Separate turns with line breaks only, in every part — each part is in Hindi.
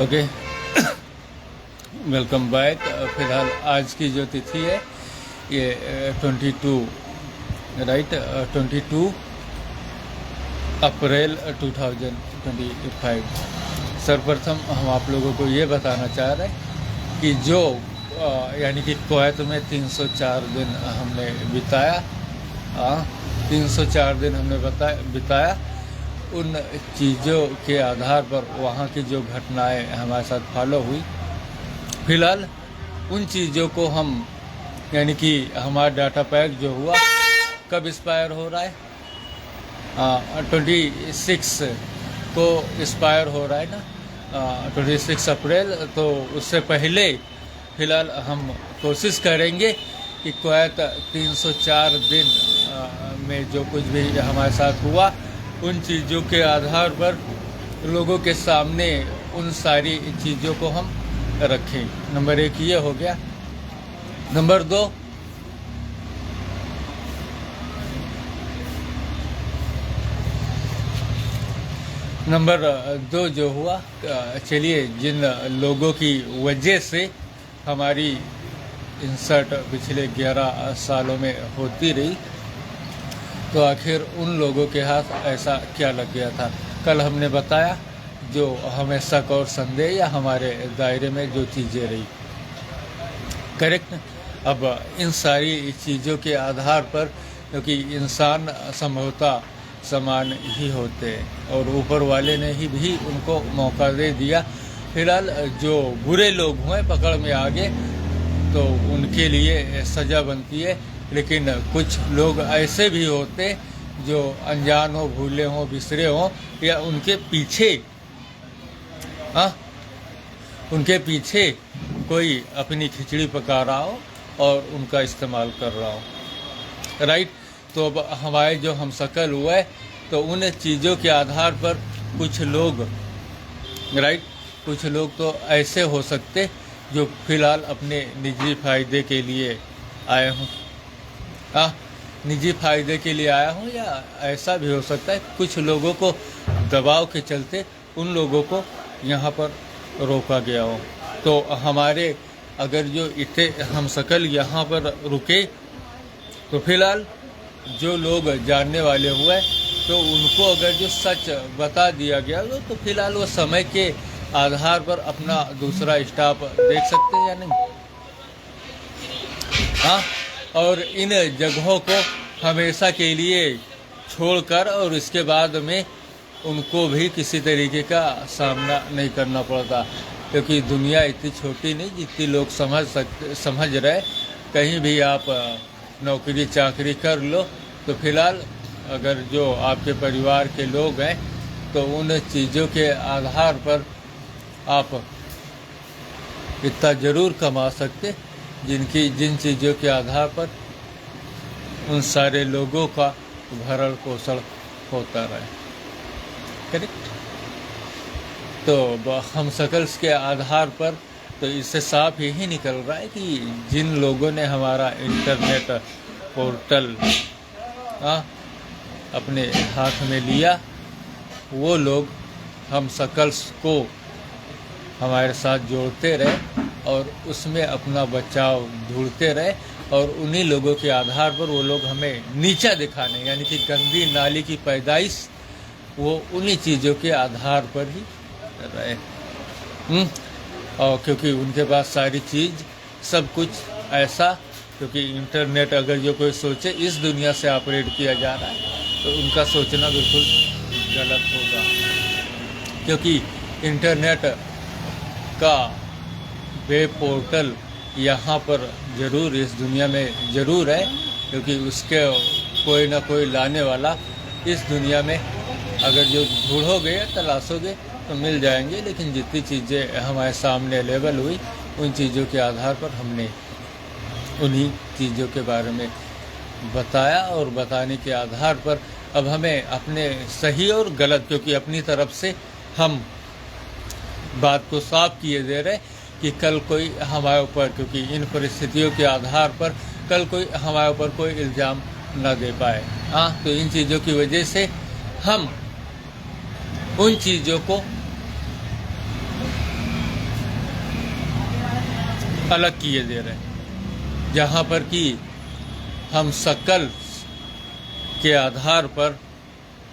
Okay, welcome back. फिलहाल आज की जो तिथि है ये 22 राइट 22 अप्रैल 2025। सर्वप्रथम हम आप लोगों को ये बताना चाह रहे हैं कि जो यानी कि कुवैत में 304 दिन हमने बिताया 304 दिन हमने बिताया उन चीज़ों के आधार पर वहाँ की जो घटनाएं हमारे साथ फॉलो हुई। फिलहाल उन चीज़ों को हम यानी कि हमारा डाटा पैक जो हुआ कब एक्सपायर हो रहा है 26 को एक्सपायर हो रहा है ना 26 अप्रैल। तो उससे पहले फ़िलहाल हम कोशिश करेंगे कि कुवैत 304 दिन में जो कुछ भी हमारे साथ हुआ उन चीज़ों के आधार पर लोगों के सामने उन सारी चीज़ों को हम रखें। नंबर 1 ये हो गया। नंबर 2 जो हुआ, चलिए जिन लोगों की वजह से हमारी इंसर्ट पिछले 11 सालों में होती रही, तो आखिर उन लोगों के हाथ ऐसा क्या लग गया था। कल हमने बताया जो हमें शक और संदेह या हमारे दायरे में जो चीज़ें रही, करेक्ट। अब इन सारी चीज़ों के आधार पर क्योंकि इंसान संभवतः समान ही होते हैं और ऊपर वाले ने ही भी उनको मौका दे दिया। फिलहाल जो बुरे लोग हुए पकड़ में आ गए तो उनके लिए सज़ा बनती है, लेकिन कुछ लोग ऐसे भी होते जो अनजान हो, भूले हों, बिसरे हों या उनके पीछे कोई अपनी खिचड़ी पका रहा हो और उनका इस्तेमाल कर रहा हो, राइट। तो अब हमारे जो हम शकल हुए तो उन चीज़ों के आधार पर कुछ लोग, राइट, कुछ लोग तो ऐसे हो सकते जो फिलहाल अपने निजी फ़ायदे के लिए आए हों, निजी फ़ायदे के लिए आया हूँ, या ऐसा भी हो सकता है कुछ लोगों को दबाव के चलते उन लोगों को यहाँ पर रोका गया हो। तो हमारे अगर जो इतने हम शकल यहाँ पर रुके तो फिलहाल जो लोग जानने वाले हुए तो उनको अगर जो सच बता दिया गया तो फिलहाल वो समय के आधार पर अपना दूसरा स्टाफ देख सकते हैं या नहीं, और इन जगहों को हमेशा के लिए छोड़कर और इसके बाद में उनको भी किसी तरीके का सामना नहीं करना पड़ता, क्योंकि दुनिया इतनी छोटी नहीं जितनी लोग समझ रहे। कहीं भी आप नौकरी चाकरी कर लो तो फिलहाल अगर जो आपके परिवार के लोग हैं तो उन चीज़ों के आधार पर आप इतना ज़रूर कमा सकते जिन चीज़ों के आधार पर उन सारे लोगों का भरण पोषण होता रहे, करेक्ट। तो हम शकल्स के आधार पर तो इससे साफ यही निकल रहा है कि जिन लोगों ने हमारा इंटरनेट पोर्टल अपने हाथ में लिया वो लोग हम शकल्स को हमारे साथ जोड़ते रहे और उसमें अपना बचाव ढूंढते रहे, और उन्हीं लोगों के आधार पर वो लोग हमें नीचा दिखाने यानी कि गंदी नाली की पैदाइश वो उन्हीं चीज़ों के आधार पर ही रहे। और क्योंकि उनके पास सारी चीज़ सब कुछ ऐसा, क्योंकि इंटरनेट अगर जो कोई सोचे इस दुनिया से ऑपरेट किया जा रहा है तो उनका सोचना बिल्कुल गलत होगा, क्योंकि इंटरनेट का वेब पोर्टल यहाँ पर ज़रूर इस दुनिया में ज़रूर है, क्योंकि उसके कोई ना कोई लाने वाला इस दुनिया में अगर जो ढूंढोगे तलाशोगे तो मिल जाएंगे। लेकिन जितनी चीज़ें हमारे सामने अवेलेबल हुई उन चीज़ों के आधार पर हमने उन्हीं चीज़ों के बारे में बताया, और बताने के आधार पर अब हमें अपने सही और गलत, क्योंकि अपनी तरफ से हम बात को साफ किए दे रहे कि कल कोई हमारे ऊपर, क्योंकि इन परिस्थितियों के आधार पर कल कोई हमारे ऊपर कोई इल्ज़ाम न दे पाए। तो इन चीज़ों की वजह से हम उन चीज़ों को अलग किए दे रहे हैं। जहाँ पर कि हम शक्ल के आधार पर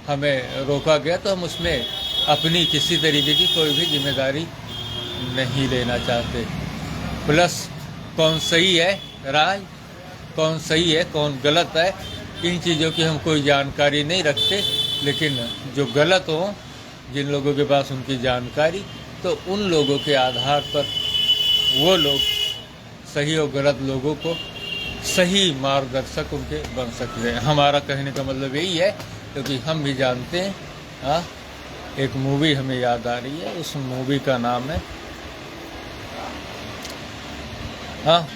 हमें रोका गया तो हम उसमें अपनी किसी तरीके की कोई भी जिम्मेदारी नहीं लेना चाहते। प्लस कौन सही है राय, कौन सही है कौन गलत है, इन चीज़ों की हम कोई जानकारी नहीं रखते। लेकिन जो गलत हो, जिन लोगों के पास उनकी जानकारी, तो उन लोगों के आधार पर वो लोग सही और गलत लोगों को सही मार्गदर्शक उनके बन सकते हैं। हमारा कहने का मतलब यही है, क्योंकि हम भी जानते हैं। एक मूवी हमें याद आ रही है, उस मूवी का नाम है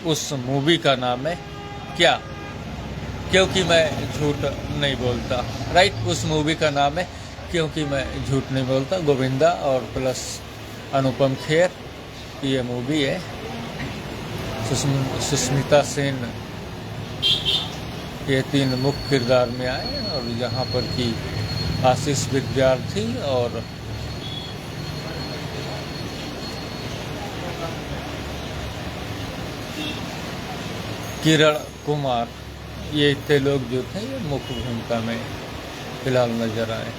उस मूवी का नाम है क्या, क्योंकि मैं झूठ नहीं बोलता। राइट, उस मूवी का नाम है क्योंकि मैं झूठ नहीं बोलता। गोविंदा और प्लस अनुपम खेर की ये मूवी है। सुष्मिता सेन के 3 मुख्य किरदार में आए, और यहाँ पर कि आशीष विद्यार्थी और किरण कुमार, ये इतने लोग जो थे ये मुख्य भूमिका में फिलहाल नजर आए।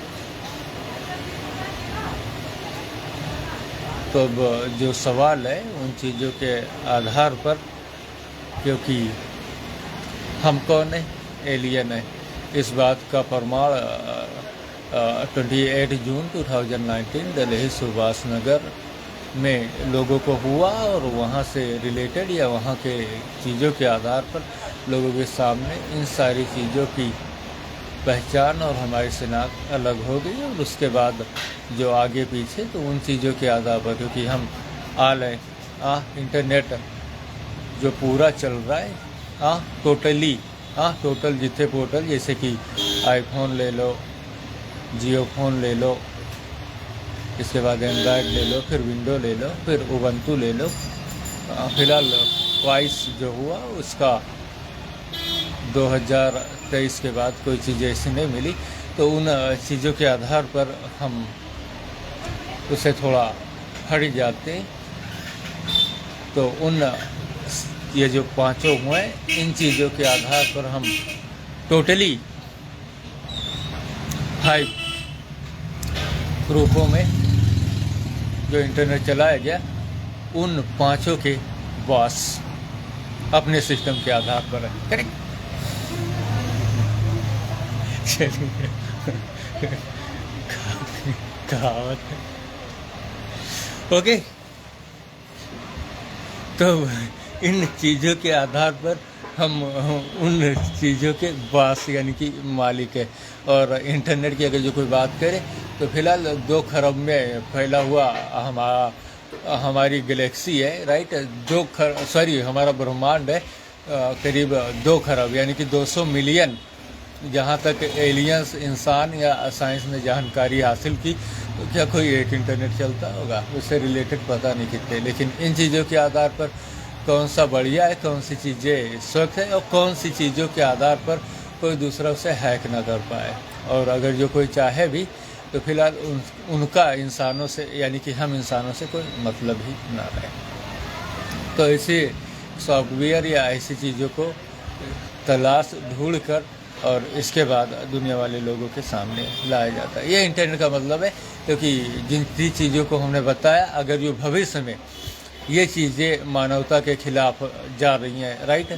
तो अब जो सवाल है उन चीज़ों के आधार पर, क्योंकि हम कौन है, एलियन है, इस बात का प्रमाण 28 जून 2019 दिल्ली सुभाष नगर में लोगों को हुआ, और वहाँ से रिलेटेड या वहाँ के चीज़ों के आधार पर लोगों के सामने इन सारी चीज़ों की पहचान और हमारी शिनाख्त अलग हो गई। और उसके बाद जो आगे पीछे, तो उन चीज़ों के आधार पर, क्योंकि हम इंटरनेट जो पूरा चल रहा है, टोटल जितने पोर्टल, जैसे कि आईफोन ले लो, जियो फोन ले लो, इसके बाद एंड्रॉयड ले लो, फिर विंडो ले लो, फिर उबंटू ले लो। फिलहाल वाइस जो हुआ उसका 2023 के बाद कोई चीज़ ऐसी नहीं मिली, तो उन चीज़ों के आधार पर हम उसे थोड़ा हट जाते हैं। तो उन ये जो 5 हुए, इन चीज़ों के आधार पर हम टोटली 5 ग्रुपों में जो इंटरनेट चलाया गया, उन 5 के बॉस अपने सिस्टम के आधार पर है। करेक्ट। चलिए, कहावत है। ओके, तो इन चीज़ों के आधार पर हम उन चीज़ों के बॉस यानी कि मालिक है। और इंटरनेट की अगर जो कोई बात करे, तो फिलहाल 2 खरब में फैला हुआ हमारी गैलेक्सी है। राइट, हमारा ब्रह्मांड है करीब 2 खरब यानी कि 200 मिलियन। जहाँ तक एलियंस, इंसान या साइंस ने जानकारी हासिल की, तो क्या कोई एक इंटरनेट चलता होगा, उससे रिलेटेड पता नहीं कितने। लेकिन इन चीज़ों के आधार पर कौन सा बढ़िया है, कौन सी चीज़ें स्वच्छ है, और कौन सी चीज़ों के आधार पर कोई दूसरा उसे हैक ना कर पाए। और अगर जो कोई चाहे भी, तो फिलहाल उनका इंसानों से यानी कि हम इंसानों से कोई मतलब ही ना रहे। तो ऐसे सॉफ्टवेयर या ऐसी चीज़ों को तलाश ढूंढ कर और इसके बाद दुनिया वाले लोगों के सामने लाया जाता है। ये इंटरनेट का मतलब है, क्योंकि जिन चीज़ों को हमने बताया, अगर जो भविष्य में ये चीज़ें मानवता के खिलाफ जा रही हैं, राइट,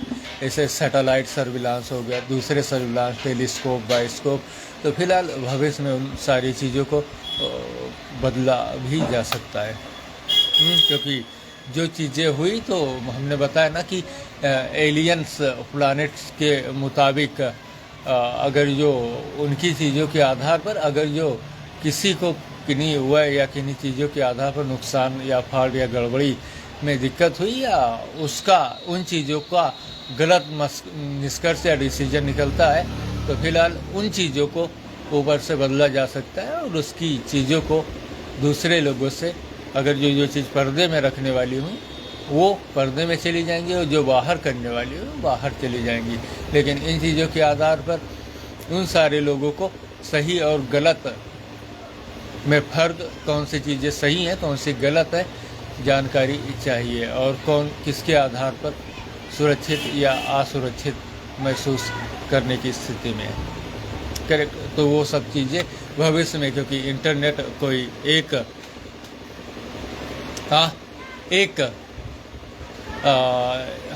जैसे सैटेलाइट सर्विलांस हो गया, दूसरे सर्विलांस, टेलीस्कोप, बायोस्कोप, तो फिलहाल भविष्य में उन सारी चीज़ों को बदला भी जा सकता है। क्योंकि जो चीज़ें हुई, तो हमने बताया ना कि एलियंस प्लैनेट्स के मुताबिक अगर जो उनकी चीज़ों के आधार पर अगर जो किसी को किन्हीं हुआ या किन्हीं चीज़ों के आधार पर नुकसान या फॉल्ट या गड़बड़ी में दिक्कत हुई, या उसका उन चीज़ों का गलत निष्कर्ष या डिसीजन निकलता है, तो फिलहाल उन चीज़ों को ऊपर से बदला जा सकता है। और उसकी चीज़ों को दूसरे लोगों से, अगर जो चीज़ पर्दे में रखने वाली हुई वो पर्दे में चली जाएंगी, और जो बाहर करने वाली हो बाहर चली जाएंगी। लेकिन इन चीज़ों के आधार पर उन सारे लोगों को सही और गलत में फ़र्क, कौन सी चीज़ें सही हैं, कौन सी गलत है, जानकारी चाहिए और कौन किसके आधार पर सुरक्षित या असुरक्षित महसूस करने की स्थिति में है। करेक्ट। तो वो सब चीज़ें भविष्य में, क्योंकि इंटरनेट कोई एक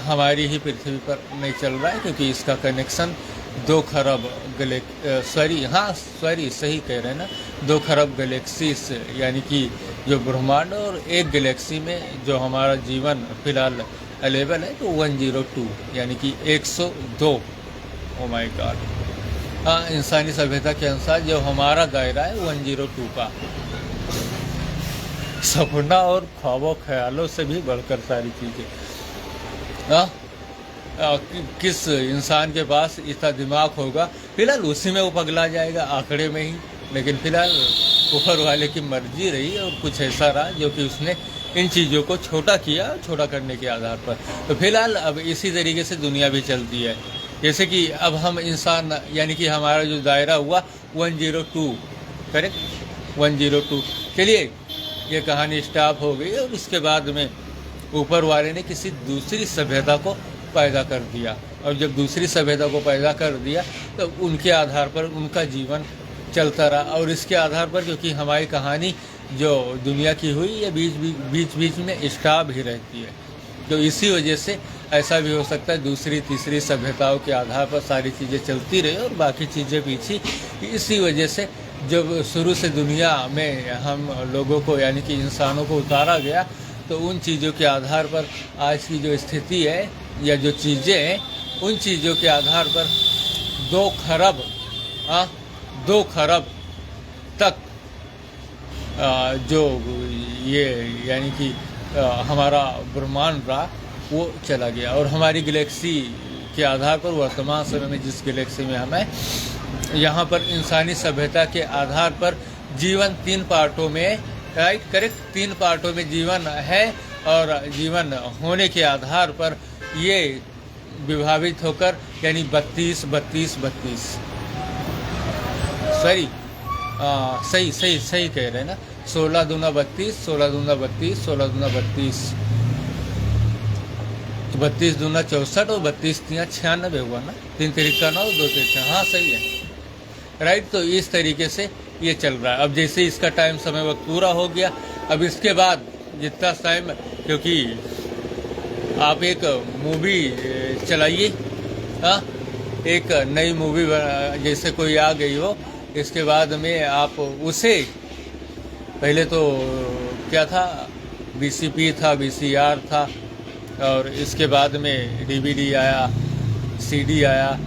हमारी ही पृथ्वी पर नहीं चल रहा है, क्योंकि इसका कनेक्शन 2 खरब सही कह रहे हैं ना, 2 खरब गैलेक्सीज यानी कि जो ब्रह्मांड और एक गैलेक्सी में जो हमारा जीवन फिलहाल अवेलेबल है, तो 102 यानी कि 102। Oh my God. हाँ, इंसानी सभ्यता के अनुसार जो हमारा दायरा है 102 का, सपना और ख्वाबों ख्यालों से भी बढ़कर सारी चीज़ें। किस इंसान के पास इतना दिमाग होगा, फिलहाल उसी में वो पगला जाएगा, आंकड़े में ही। लेकिन फिलहाल ऊपर वाले की मर्जी रही और कुछ ऐसा रहा जो कि उसने इन चीज़ों को छोटा किया, छोटा करने के आधार पर। तो फिलहाल अब इसी तरीके से दुनिया भी चलती है। जैसे कि अब हम इंसान यानी कि हमारा जो दायरा हुआ 102, करेक्ट, 102। चलिए, ये कहानी स्टॉप हो गई और उसके बाद में ऊपर वाले ने किसी दूसरी सभ्यता को पैदा कर दिया, और जब दूसरी सभ्यता को पैदा कर दिया तो उनके आधार पर उनका जीवन चलता रहा। और इसके आधार पर, क्योंकि हमारी कहानी जो दुनिया की हुई, ये बीच बीच में स्टॉप ही रहती है, तो इसी वजह से ऐसा भी हो सकता है दूसरी तीसरी सभ्यताओं के आधार पर सारी चीज़ें चलती रही और बाकी चीज़ें पीछे। इसी वजह से जब शुरू से दुनिया में हम लोगों को यानी कि इंसानों को उतारा गया, तो उन चीज़ों के आधार पर आज की जो स्थिति है या जो चीज़ें हैं, उन चीज़ों के आधार पर 2 खरब तक जो ये यानी कि हमारा ब्रह्मांड रहा वो चला गया। और हमारी गैलेक्सी के आधार पर वर्तमान समय में जिस गैलेक्सी में हम हैं, यहाँ पर इंसानी सभ्यता के आधार पर जीवन 3 पार्टों में, राइट, करेक्ट, 3 पार्टों में जीवन है। और जीवन होने के आधार पर ये विभाजित होकर यानी 32 सही कह रहे हैं ना, 16 दूना 32, 16 दूना 32, 16 दूना 32, 32 दूना 64 और 32 तिया 96 हुआ ना, 3 तिरिका 9, 2 तिरिका, हाँ सही है, राइट। तो इस तरीके से ये चल रहा है। अब जैसे इसका टाइम समय वक्त पूरा हो गया, अब इसके बाद जितना टाइम, क्योंकि आप एक मूवी चलाइए, हाँ, एक नई मूवी जैसे कोई आ गई हो, इसके बाद में आप उसे, पहले तो क्या था, बीसीपी था, बीसीआर था, और इसके बाद में डीवीडी आया, सीडी आया,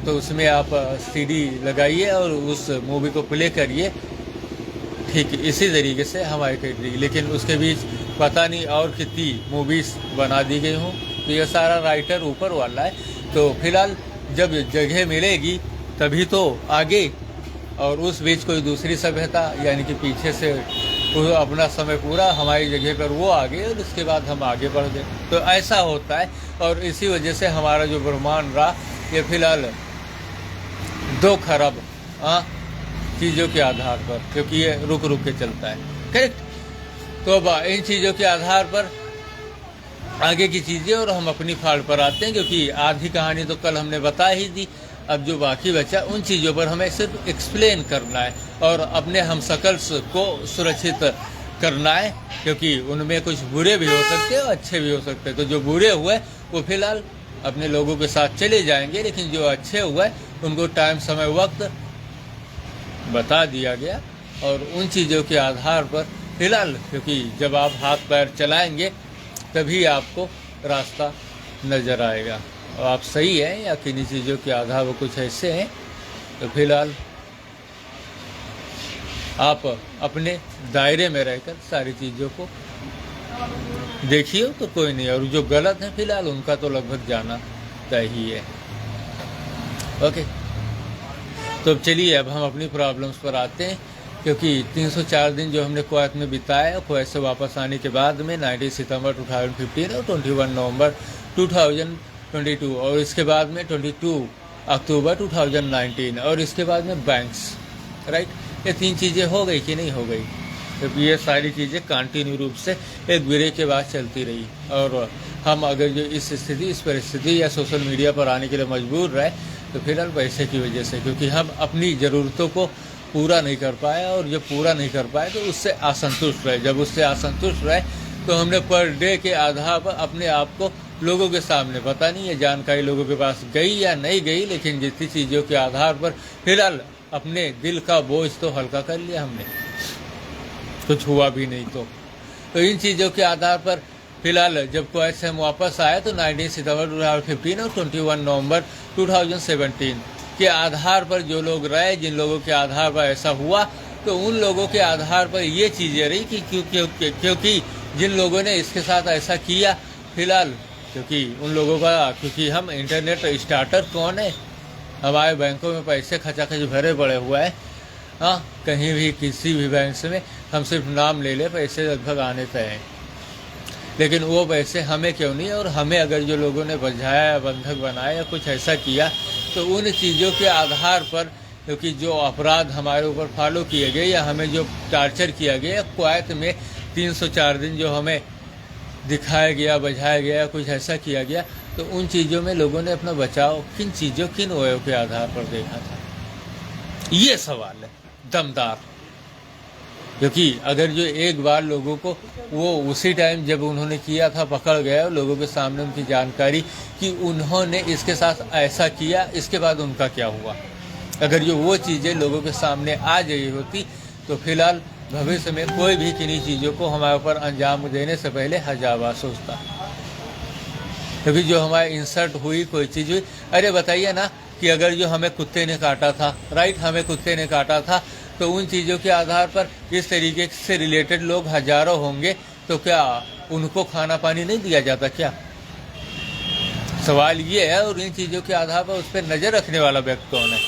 तो उसमें आप सीडी लगाइए और उस मूवी को प्ले करिए, ठीक इसी तरीके से हमारी कर दी। लेकिन उसके बीच पता नहीं और कितनी मूवीज़ बना दी गई हूँ, तो ये सारा राइटर ऊपर वाला है। तो फिलहाल जब जगह मिलेगी तभी तो आगे, और उस बीच कोई दूसरी सभ्यता यानी कि पीछे से अपना समय पूरा हमारी जगह पर वो आगे, और उसके बाद हम आगे बढ़ गए। तो ऐसा होता है, और इसी वजह से हमारा जो ब्रह्मांड रहा ये फिलहाल 2 खरब चीज़ों के आधार पर, क्योंकि ये रुक के चलता है, करेक्ट। तो अब इन चीज़ों के आधार पर आगे की चीज़ें, और हम अपनी फाड़ पर आते हैं, क्योंकि आधी कहानी तो कल हमने बता ही दी। अब जो बाकी बचा उन चीज़ों पर हमें सिर्फ एक्सप्लेन करना है और अपने हमशक्ल्स को सुरक्षित करना है, क्योंकि उनमें कुछ बुरे भी हो सकते हैं और अच्छे भी हो सकते हैं। तो जो बुरे हुए वो फिलहाल अपने लोगों के साथ चले जाएंगे, लेकिन जो अच्छे हुए उनको टाइम समय वक्त बता दिया गया, और उन चीज़ों के आधार पर फिलहाल, क्योंकि जब आप हाथ पैर चलाएंगे तभी आपको रास्ता नज़र आएगा, और आप सही हैं या किन्हीं चीज़ों के आधार पर कुछ ऐसे हैं, तो फिलहाल आप अपने दायरे में रहकर सारी चीज़ों को देखिए तो कोई नहीं, और जो गलत है फिलहाल उनका तो लगभग जाना तय ही है। ओके, तो चलिए अब हम अपनी प्रॉब्लम्स पर आते हैं, क्योंकि 304 दिन जो हमने कुवैत में बिताए, कुवैत से वापस आने के बाद में 19 सितंबर 2015 और 21 नवंबर 2022, और इसके बाद में 22 अक्टूबर 2019, और इसके बाद में बैंक्स, राइट। ये 3 चीज़ें हो गई कि नहीं हो गई? तो ये सारी चीज़ें कंटिन्यू रूप से एक ब्रेक के बाद चलती रही, और हम अगर जो इस स्थिति, इस परिस्थिति या सोशल मीडिया पर आने के लिए मजबूर रहे तो फिलहाल पैसे की वजह से, क्योंकि हम अपनी ज़रूरतों को पूरा नहीं कर पाए, और जब पूरा नहीं कर पाए तो उससे असंतुष्ट रहे। जब उससे असंतुष्ट रहे तो हमने पर डे के आधार पर अपने आप को लोगों के सामने, पता नहीं ये जानकारी लोगों के पास गई या नहीं गई, लेकिन जितनी चीज़ों के आधार पर फिलहाल अपने दिल का बोझ तो हल्का कर लिया हमने, कुछ हुआ भी नहीं तो इन चीज़ों के आधार पर फिलहाल जब कुवैत से हम वापस आए तो 19 सितंबर 2015 और 21 नवंबर 2017 के आधार पर जो लोग रहे, जिन लोगों के आधार पर ऐसा हुआ, तो उन लोगों के आधार पर ये चीज़ें रही कि क्योंकि जिन लोगों ने इसके साथ ऐसा किया फिलहाल, क्योंकि उन लोगों का, क्योंकि हम इंटरनेट स्टार्टर कौन है, हमारे बैंकों में पैसे खचाखच भरे पड़े हुए हैं। हाँ, कहीं भी किसी भी बैंक से में हम सिर्फ नाम ले ले, पैसे लगभग आने तय हैं, लेकिन वो पैसे हमें क्यों नहीं, और हमें अगर जो लोगों ने बझाया, बंधक बनाया या कुछ ऐसा किया, तो उन चीज़ों के आधार पर, क्योंकि जो अपराध हमारे ऊपर फॉलो किए गए या हमें जो टार्चर किया गया कुवैत में 304 दिन जो हमें दिखाया गया, बझाया गया, कुछ ऐसा किया गया, तो उन चीज़ों में लोगों ने अपना बचाव किन वजहों के आधार पर देखा था, ये सवाल है दमदार। क्योंकि अगर जो एक बार लोगों को वो उसी टाइम जब उन्होंने किया था पकड़ गया, लोगों के सामने उनकी जानकारी कि उन्होंने इसके साथ ऐसा किया, इसके बाद उनका क्या हुआ, अगर जो वो चीज़ें लोगों के सामने आ गई होती तो फिलहाल भविष्य में कोई भी किन्हीं चीज़ों को हमारे ऊपर अंजाम देने से पहले हजार बार सोचता। क्योंकि जो हमारे इंसल्ट हुई, कोई चीज़ हुई, अरे बताइए ना कि अगर जो हमें कुत्ते ने काटा था, राइट, हमें कुत्ते ने काटा था, तो उन चीज़ों के आधार पर इस तरीके से रिलेटेड लोग हजारों होंगे, तो क्या उनको खाना पानी नहीं दिया जाता क्या? सवाल ये है। और इन चीज़ों के आधार पर उस पर नज़र रखने वाला व्यक्ति कौन है?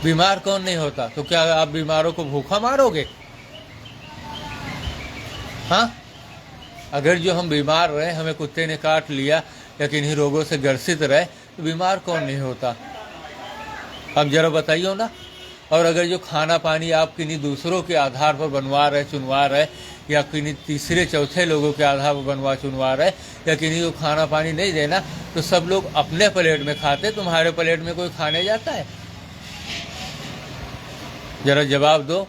बीमार कौन नहीं होता? तो क्या आप बीमारों को भूखा मारोगे? हाँ, अगर जो हम बीमार रहे, हमें कुत्ते ने काट लिया या किन्हीं रोगों से ग्रसित रहे, तो बीमार कौन नहीं होता? अब जरा बताइए ना। और अगर जो खाना पानी आप किन्हीं दूसरों के आधार पर बनवा रहे, चुनवा रहे, या किन्हीं तीसरे चौथे लोगों के आधार पर बनवा चुनवा रहे, या किन्हीं को खाना पानी नहीं देना, तो सब लोग अपने प्लेट में खाते, तुम्हारे प्लेट में कोई खाने जाता है? जरा जवाब दो।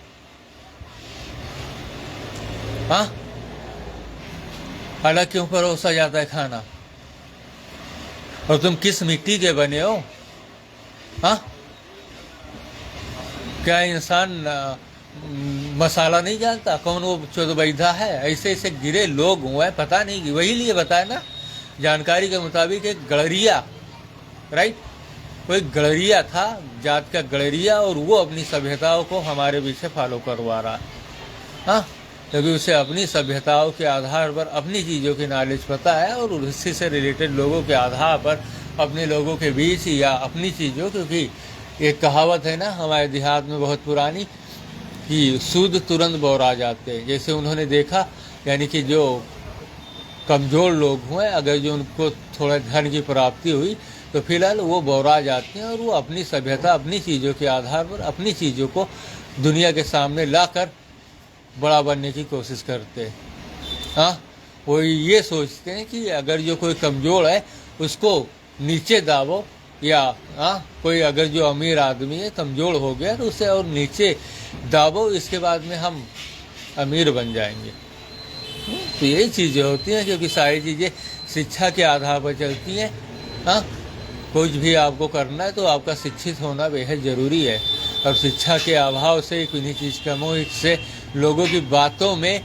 हाँ, अलग क्यों परोसा जाता है खाना? और तुम किस मिट्टी के बने हो? हाँ, क्या इंसान मसाला नहीं जानता? कौन वो चौदबैधा है? ऐसे ऐसे गिरे लोग हुए, पता नहीं, वही लिए बताया ना, जानकारी के मुताबिक एक गड़रिया, राइट, कोई गड़रिया था, जात का गड़रिया, और वो अपनी सभ्यताओं को हमारे पीछे फॉलो करवा रहा है। हाँ, क्योंकि उसे अपनी सभ्यताओं के आधार पर अपनी चीज़ों की नॉलेज पता है, और उसी से रिलेटेड लोगों के आधार पर अपने लोगों के बीच या अपनी चीज़ों, क्योंकि एक कहावत है ना हमारे देहात में बहुत पुरानी कि सूद तुरंत बौरा जाते हैं। जैसे उन्होंने देखा, यानी कि जो कमज़ोर लोग हुए, अगर जो उनको थोड़ा धन की प्राप्ति हुई तो फिलहाल वो बौरा जाते हैं, और वो अपनी सभ्यता, अपनी चीज़ों के आधार पर अपनी चीज़ों को दुनिया के सामने लाकर बड़ा बनने की कोशिश करते हैं। हाँ, वो ये सोचते हैं कि अगर जो कोई कमज़ोर है उसको नीचे दाबो, या हाँ, कोई अगर जो अमीर आदमी है, कमज़ोर हो गया, तो उसे और नीचे दाबो, इसके बाद में हम अमीर बन जाएंगे। तो यही चीज़ें होती हैं, क्योंकि सारी चीज़ें शिक्षा के आधार पर चलती हैं। हाँ, कुछ भी आपको करना है तो आपका शिक्षित होना बेहद ज़रूरी है, और शिक्षा के अभाव से, किन्हीं चीज़ कमों से, लोगों की बातों में,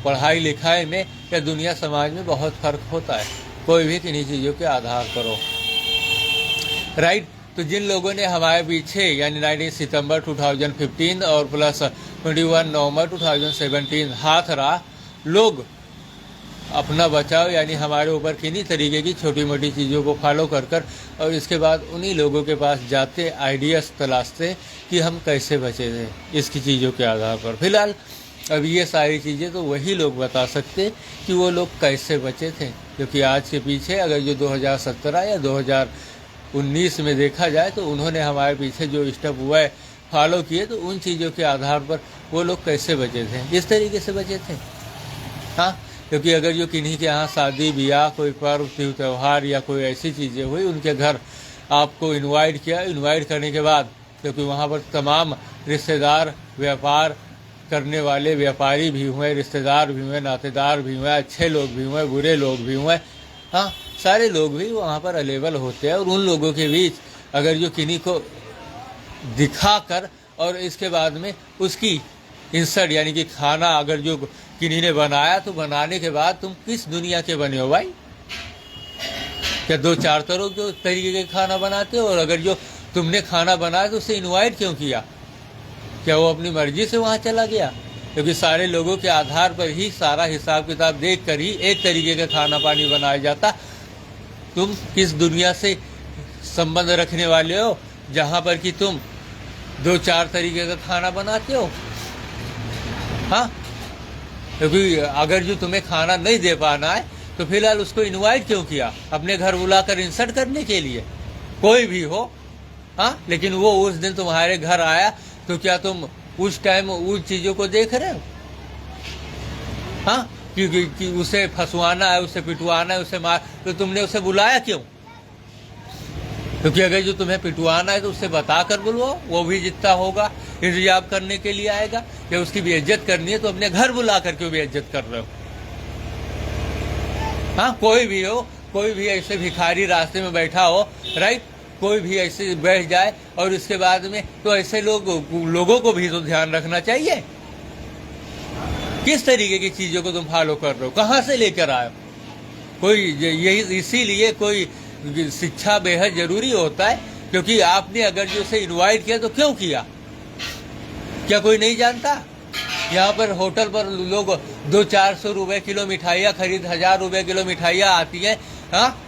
पढ़ाई लिखाई में या दुनिया समाज में बहुत फ़र्क होता है, कोई भी किन्हीं चीज़ों के आधार पर हो, राइट। तो जिन लोगों ने हमारे पीछे, यानी 19 सितंबर 2015 और प्लस 21 नवंबर 2017 हाथ रहा, लोग अपना बचाव, यानी हमारे ऊपर किन्हीं तरीके की छोटी मोटी चीज़ों को फॉलो कर और इसके बाद उन्हीं लोगों के पास जाते, आइडियाज़ तलाशते कि हम कैसे बचे थे इसकी चीज़ों के आधार पर। फिलहाल अब ये सारी चीज़ें तो वही लोग बता सकते कि वो लोग कैसे बचे थे, क्योंकि आज के पीछे अगर जो 2017 या 2019 में देखा जाए तो उन्होंने हमारे पीछे जो स्टेप हुआ है फॉलो किए, तो उन चीज़ों के आधार पर वो लोग कैसे बचे थे? इस तरीके से बचे थे। हाँ, क्योंकि अगर जो किन्हीं के यहाँ शादी ब्याह, कोई पर्व त्यौहार या कोई ऐसी चीज़ें हुई, उनके घर आपको इनवाइट किया, इनवाइट करने के बाद क्योंकि वहाँ पर तमाम रिश्तेदार, व्यापार करने वाले व्यापारी भी हुए, रिश्तेदार भी हुए, नातेदार भी हुए, अच्छे लोग भी हुए, बुरे लोग भी हुए, हाँ, सारे लोग भी वहाँ पर अवेलेबल होते हैं। और उन लोगों के बीच अगर जो किन्हीं को दिखाकर और इसके बाद में उसकी इंसल्ट यानी कि खाना अगर जो किन्हीं ने बनाया, तो बनाने के बाद तुम किस दुनिया के बने हो भाई? क्या दो चार तरीके के खाना बनाते हो? और अगर जो तुमने खाना बनाया तो उसे इनवाइट क्यों किया? क्या वो अपनी मर्जी से वहाँ चला गया? क्योंकि सारे लोगों के आधार पर ही सारा हिसाब किताब देख कर ही एक तरीके का खाना पानी बनाया जाता। तुम किस दुनिया से संबंध रखने वाले हो जहाँ पर कि तुम दो चार तरीके का खाना बनाते हो? हाँ, क्योंकि अगर जो तुम्हें खाना नहीं दे पाना है तो फिलहाल उसको इनवाइट क्यों किया? अपने घर बुलाकर इंसल्ट करने के लिए? कोई भी हो, हाँ, लेकिन वो उस दिन तुम्हारे घर आया तो क्या तुम उस टाइम उन चीजों को देख रहे हो? हाँ, कि उसे फंसवाना है, उसे पिटवाना है, उसे मार, तो तुमने उसे बुलाया क्यों? क्योंकि अगर जो तुम्हें पिटवाना है तो उससे बता कर बुलवाओ, वो भी जितना होगा इंतजाम करने के लिए आएगा। या उसकी भी इज्जत करनी है तो अपने घर बुला कर क्यों भी इज्जत कर रहे हो? हाँ, कोई भी हो, कोई भी ऐसे भिखारी रास्ते में बैठा हो, राइट, कोई भी ऐसे बैठ जाए और इसके बाद में तो ऐसे लोगों को भी तो ध्यान रखना चाहिए। किस तरीके की चीजों को तुम फॉलो कर रहे हो? कहाँ से लेकर आए हो? कोई यही इसीलिए कोई शिक्षा बेहद जरूरी होता है। क्योंकि आपने अगर जो उसे इनवाइट किया तो क्यों किया? क्या कोई नहीं जानता? यहाँ पर होटल पर लोग 200-400 रुपए किलो मिठाइयाँ खरीद, 1000 रुपए किलो मिठाइयाँ आती हैं। हाँ,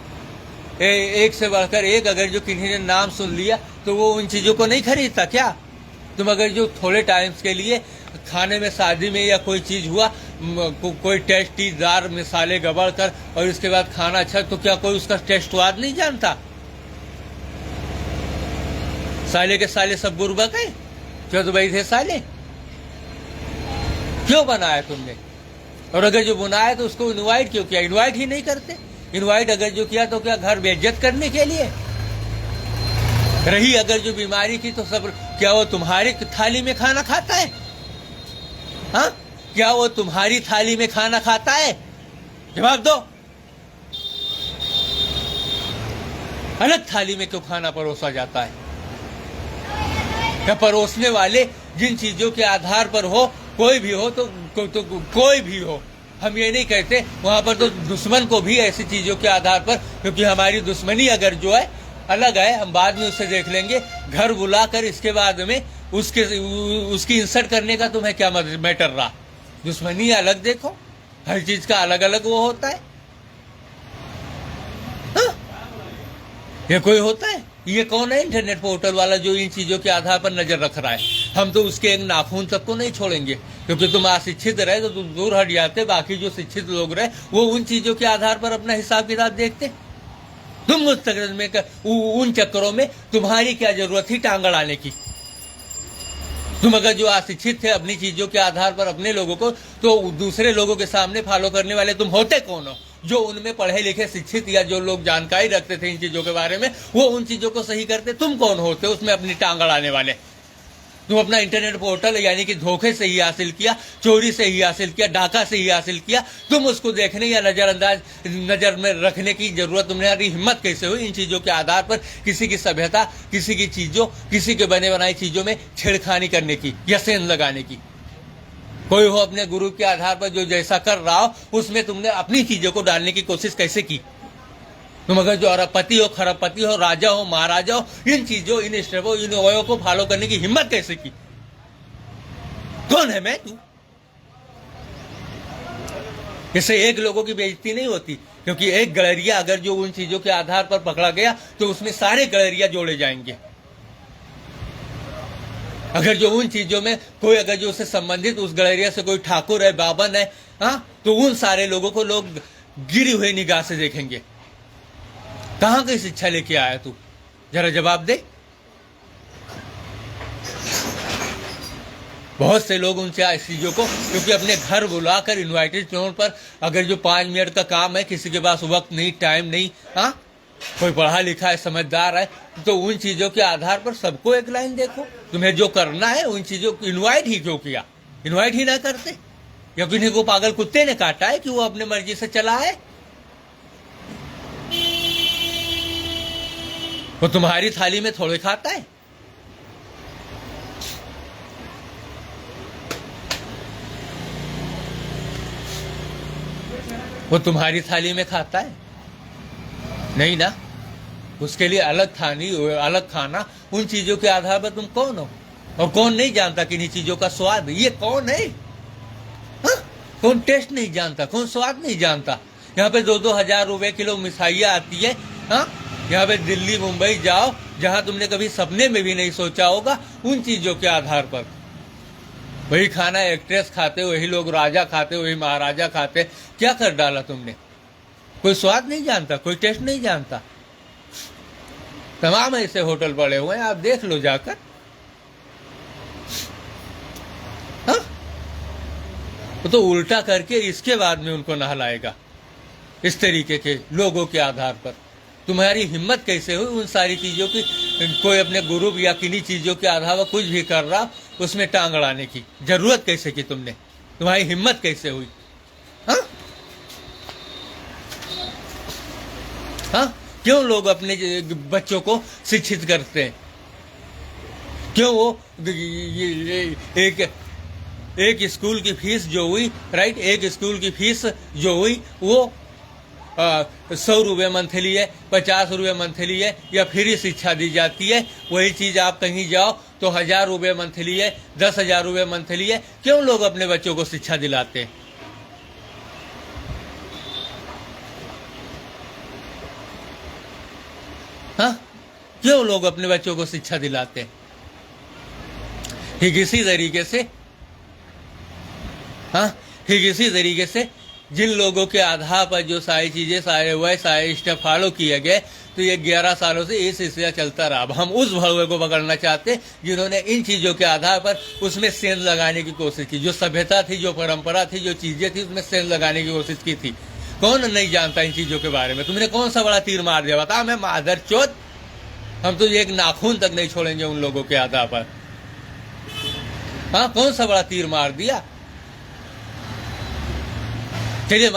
एक से बढ़कर एक। अगर जो किन्हीं ने नाम सुन लिया तो वो उन चीजों को नहीं खरीदता क्या? तुम अगर जो थोड़े टाइम्स के लिए खाने में, शादी में या कोई चीज हुआ, कोई टेस्टीदार मसाले गबड़ कर और इसके बाद खाना अच्छा, तो क्या कोई उसका टेस्ट स्वाद नहीं जानता? साले के साले सब बुर्बक है, क्यों तो भाई थे साले? क्यों बनाया तुमने? और अगर जो बनाया तो उसको इनवाइट क्यों किया? इनवाइट ही नहीं करते। इनवाइट अगर जो किया तो क्या घर बेइज्जत करने के लिए? रही अगर जो बीमारी की तो सब, क्या वो तुम्हारी थाली में खाना खाता है? हाँ, क्या वो तुम्हारी थाली में खाना खाता है? जवाब दो। अलग थाली में क्यों खाना परोसा जाता है? क्या परोसने वाले जिन चीजों के आधार पर हो, कोई भी हो, तो कोई भी हो, हम ये नहीं कहते वहां पर तो दुश्मन को भी ऐसी चीजों के आधार पर, क्योंकि हमारी दुश्मनी अगर जो है अलग है, हम बाद में उससे देख लेंगे। घर बुलाकर इसके बाद में उसकी इंसल्ट करने का तुम्हें क्या मैटर रहा? दुश्मनी अलग देखो, हर चीज का अलग अलग वो होता है। हाँ? ये कोई होता है? ये कौन है इंटरनेट पोर्टल वाला जो इन चीजों के आधार पर नजर रख रहा है? हम तो उसके एक नाखून तक को नहीं छोड़ेंगे, क्योंकि तुम अशिक्षित रहे तो तुम दूर हट जाते, बाकी जो शिक्षित लोग रहे वो उन चीजों के आधार पर अपना हिसाब किताब देखते। तुम उस तक में उन चक्करों में तुम्हारी क्या जरूरत थी टांग अड़ाने की? तुम अगर जो अशिक्षित थे अपनी चीजों के आधार पर अपने लोगों को, तो दूसरे लोगों के सामने फॉलो करने वाले तुम होते कौन हो? जो उनमें पढ़े लिखे शिक्षित या जो लोग जानकारी रखते थे इन चीजों के बारे में, वो उन चीजों को सही करते। तुम कौन होते उसमें अपनी टांग अड़ाने वाले? तुम अपना इंटरनेट पोर्टल यानी कि धोखे से ही हासिल किया, चोरी से ही हासिल किया, डाका से ही हासिल किया। तुम उसको देखने या नजर में रखने की जरूरत तुम्हारी हिम्मत कैसे हुई इन चीजों के आधार पर किसी की सभ्यता, किसी की चीजों, किसी के बने बनाई चीजों में छेड़खानी करने की या सेंध लगाने की? कोई हो अपने गुरु के आधार पर जो जैसा कर रहा हो उसमें तुमने अपनी चीजों को डालने की कोशिश कैसे की? तुम अगर जो अरबपति हो, खरबपति हो, राजा हो, महाराजा हो, इन चीजों, इन स्टेपों, इन वयों को फॉलो करने की हिम्मत कैसे की? कौन है मैं? तू? इससे एक लोगों की बेइज्जती नहीं होती, क्योंकि एक गलरिया अगर जो उन चीजों के आधार पर पकड़ा गया तो उसमें सारे गलरिया जोड़े जाएंगे। अगर जो उन चीजों में कोई अगर जो उससे संबंधित उस गलरिया से कोई ठाकुर है, बावन है, हाँ, तो उन सारे लोगों को लोग गिरी हुई निगाह से देखेंगे। कहां की शिक्षा लेके आया तू? जरा जवाब दे। बहुत से लोग उनसे इस चीज़ों को, क्योंकि अपने घर बुलाकर इन्वाइटेड टोन पर, अगर जो 5 मिनट का काम है, किसी के पास वक्त नहीं, टाइम नहीं, हाँ, कोई पढ़ा लिखा है, समझदार है, तो उन चीज़ों के आधार पर सबको एक लाइन देखो, तुम्हें जो करना है उन चीज़ों को इन्वाइट ही क्यों किया, इन्वाइट ही ना करते, या किन्हीं को पागल कुत्ते ने काटा है कि वो अपने मर्जी से चला है? वो तुम्हारी थाली में थोड़े खाता है। वो तुम्हारी थाली में खाता है? नहीं ना। उसके लिए अलग थाली, अलग खाना। उन चीजों के आधार पर तुम कौन हो? और कौन नहीं जानता कि इन चीजों का स्वाद, ये कौन है? हा? कौन टेस्ट नहीं जानता, कौन स्वाद नहीं जानता? यहाँ पे 2-2 हजार रुपए किलो मिठाइयाँ आती है। हाँ, यहाँ पे दिल्ली मुंबई जाओ, जहां तुमने कभी सपने में भी नहीं सोचा होगा, उन चीजों के आधार पर वही खाना एक्ट्रेस खाते, वही लोग राजा खाते, वही महाराजा खाते। क्या कर डाला तुमने? कोई स्वाद नहीं जानता, कोई टेस्ट नहीं जानता। तमाम ऐसे होटल पड़े हुए हैं, आप देख लो जाकर। हाँ, तो उल्टा करके इसके बाद में उनको नहलाएगा इस तरीके के लोगों के आधार पर। तुम्हारी हिम्मत कैसे हुई उन सारी चीजों की? कोई अपने ग्रुप या किन्हीं चीजों के आधार पर कुछ भी कर रहा, उसमें टांग अड़ाने की जरूरत कैसे की तुमने? तुम्हारी हिम्मत कैसे हुई? हाँ, हाँ, क्यों लोग अपने बच्चों को शिक्षित करते हैं? क्यों वो एक स्कूल की फीस जो हुई, राइट, एक स्कूल की फीस जो हुई वो 100 रुपये मंथली है, 50 रुपये मंथली है, या फ्री शिक्षा दी जाती है। वही चीज आप कहीं जाओ तो 1000 रुपये मंथली है, 10,000 रुपये मंथली है। क्यों लोग अपने बच्चों को शिक्षा दिलाते हैं? हाँ, क्यों लोग अपने बच्चों को शिक्षा दिलाते हैं? ठीक इसी तरीके से, हाँ, ठीक इसी तरीके से जिन लोगों के आधार पर जो सारी चीजें, सारे स्टेप फॉलो किए गए, तो ये 11 सालों से ये सिलसिला चलता रहा। अब हम उस भड़वे को पकड़ना चाहते जिन्होंने इन चीजों के आधार पर उसमें सेंध लगाने की कोशिश की। जो सभ्यता थी, जो परंपरा थी, जो चीजें थी, उसमें सेंध लगाने की कोशिश की थी। कौन नहीं जानता इन चीजों के बारे में? तुमने कौन सा बड़ा तीर मार दिया? बता। मैं मादर चोद, हम तो एक नाखून तक नहीं छोड़ेंगे उन लोगों के आधार पर। हाँ, कौन सा बड़ा तीर मार दिया? चलिए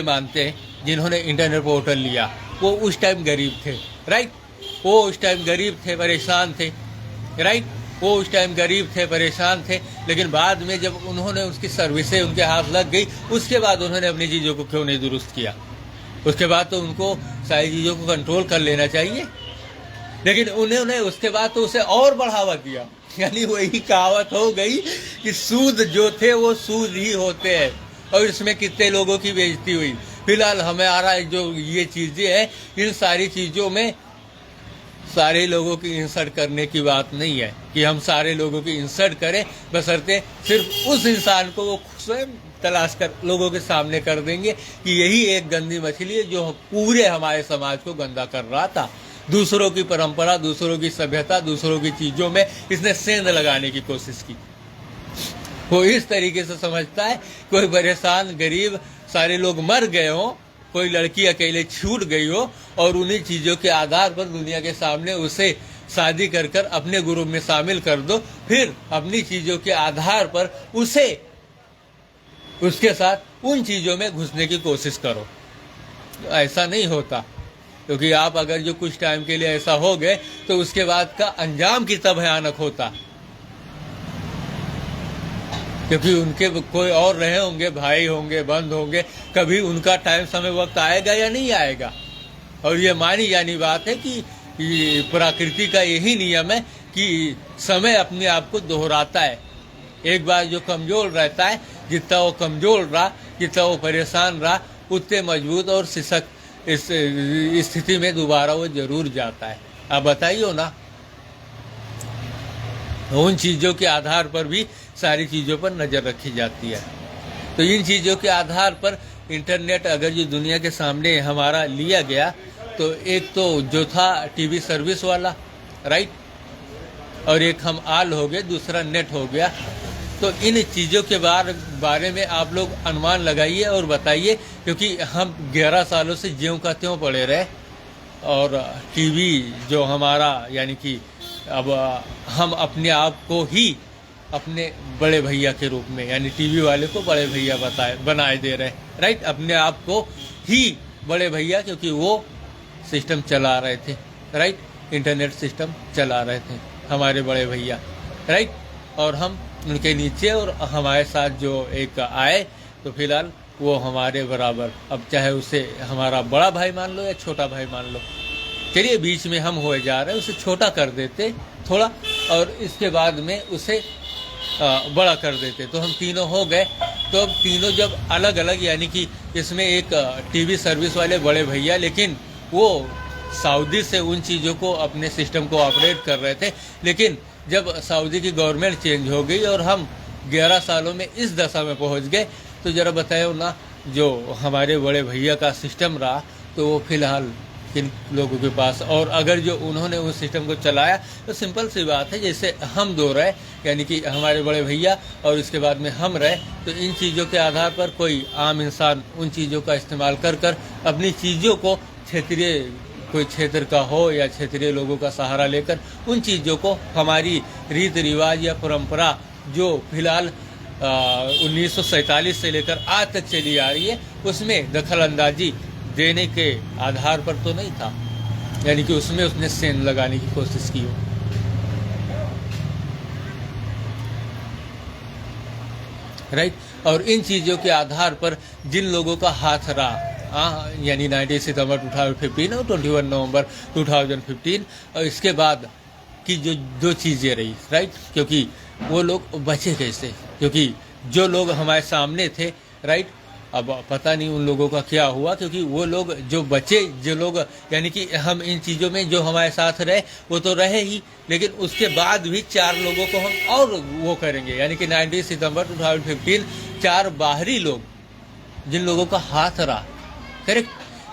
मानते हैं जिन्होंने इंटरनेट पोर्टल लिया वो उस टाइम गरीब थे, राइट, वो उस टाइम गरीब थे, परेशान थे, राइट, वो उस टाइम गरीब थे, परेशान थे। लेकिन बाद में जब उन्होंने उसकी सर्विसें उनके हाथ लग गई, उसके बाद उन्होंने अपनी चीज़ों को क्यों नहीं दुरुस्त किया? उसके बाद तो उनको सारी चीज़ों को कंट्रोल कर लेना चाहिए। लेकिन उन्होंने उसके बाद तो उसे और बढ़ावा दिया। यानी वही कहावत हो गई कि सूद जो थे वो सूद ही होते हैं। और इसमें कितने लोगों की बेइज्जती हुई। फिलहाल हमारा जो ये चीज़ें हैं, इन सारी चीज़ों में सारे लोगों की इंसल्ट करने की बात नहीं है कि हम सारे लोगों की इंसल्ट करें, बशर्ते सिर्फ उस इंसान को वो स्वयं तलाश कर लोगों के सामने कर देंगे कि यही एक गंदी मछली है जो पूरे हमारे समाज को गंदा कर रहा था। दूसरों की परंपरा, दूसरों की सभ्यता, दूसरों की चीज़ों में इसने सेंध लगाने की कोशिश की। वो इस तरीके से समझता है कोई परेशान गरीब सारे लोग मर गए हो, कोई लड़की अकेले छूट गई हो, और उन्हीं चीज़ों के आधार पर दुनिया के सामने उसे शादी कर कर अपने ग्रुप में शामिल कर दो, फिर अपनी चीज़ों के आधार पर उसे उसके साथ उन चीज़ों में घुसने की कोशिश करो। ऐसा नहीं होता, क्योंकि आप अगर जो कुछ टाइम के लिए ऐसा हो गए तो उसके बाद का अंजाम कितना भयानक होता। क्योंकि उनके कोई और रहे होंगे, भाई होंगे, बंद होंगे, कभी उनका टाइम समय वक्त आएगा या नहीं आएगा। और ये मानी जानी बात है कि प्रकृति का यही नियम है कि समय अपने आप को दोहराता है। एक बार जो कमजोर रहता है, जितना वो कमजोर रहा, जितना वो परेशान रहा, उतने मजबूत और सिसक इस स्थिति में दोबारा वो जरूर जाता है। आप बताइए ना। उन चीज़ों के आधार पर भी सारी चीज़ों पर नज़र रखी जाती है। तो इन चीज़ों के आधार पर इंटरनेट अगर जो दुनिया के सामने हमारा लिया गया, तो एक तो जो था टीवी सर्विस वाला, राइट, और एक हम आल हो गए, दूसरा नेट हो गया। तो इन चीज़ों के बारे में आप लोग अनुमान लगाइए और बताइए, क्योंकि हम 11 सालों से ज्यों का त्यों पड़े रहे और टीवी जो हमारा यानी कि अब हम अपने आप को ही अपने बड़े भैया के रूप में यानी टीवी वाले को बड़े भैया बनाए दे रहे, राइट। अपने आप को ही बड़े भैया, क्योंकि वो सिस्टम चला रहे थे, राइट। इंटरनेट सिस्टम चला रहे थे हमारे बड़े भैया, राइट। और हम उनके नीचे, और हमारे साथ जो एक आए तो फिलहाल वो हमारे बराबर, अब चाहे उसे हमारा बड़ा भाई मान लो या छोटा भाई मान लो, चलिए बीच में हम हुए जा रहे हैं, उसे छोटा कर देते थोड़ा और इसके बाद में उसे बड़ा कर देते, तो हम तीनों हो गए। तो अब तीनों जब अलग अलग, यानी कि इसमें एक टीवी सर्विस वाले बड़े भैया, लेकिन वो सऊदी से उन चीज़ों को अपने सिस्टम को ऑपरेट कर रहे थे, लेकिन जब सऊदी की गवर्नमेंट चेंज हो गई और हम 11 सालों में इस दशा में पहुंच गए, तो ज़रा बताओ ना, जो हमारे बड़े भैया का सिस्टम रहा तो वो फिलहाल किन लोगों के पास, और अगर जो उन्होंने उस सिस्टम को चलाया तो सिंपल सी बात है, जैसे हम दो रहे यानी कि हमारे बड़े भैया और इसके बाद में हम रहे, तो इन चीज़ों के आधार पर कोई आम इंसान उन चीज़ों का इस्तेमाल कर अपनी चीज़ों को क्षेत्रीय, कोई क्षेत्र का हो या क्षेत्रीय लोगों का सहारा लेकर उन चीज़ों को हमारी रीति रिवाज या परंपरा जो फिलहाल 1947 से लेकर आज तक चली आ रही है, उसमें दखल अंदाजी देने के आधार पर तो नहीं था, यानी कि उसमें उसने सेंध लगाने की कोशिश की हो। राइट। और इन चीज़ों के आधार पर जिन लोगों का हाथ रहा, यानी 19 सितंबर 2015 और 21 नवंबर 2015, और इसके बाद की जो दो चीज़ें रही, राइट, क्योंकि वो लोग बचे कैसे, क्योंकि जो लोग हमारे सामने थे, राइट, अब पता नहीं उन लोगों का क्या हुआ, क्योंकि वो लोग जो बचे, जो लोग यानी कि हम इन चीज़ों में जो हमारे साथ रहे वो तो रहे ही, लेकिन उसके बाद भी 4 लोगों को हम और वो करेंगे, यानी कि 19 सितंबर 2015 4 बाहरी लोग जिन लोगों का हाथ रहा, करेक्ट,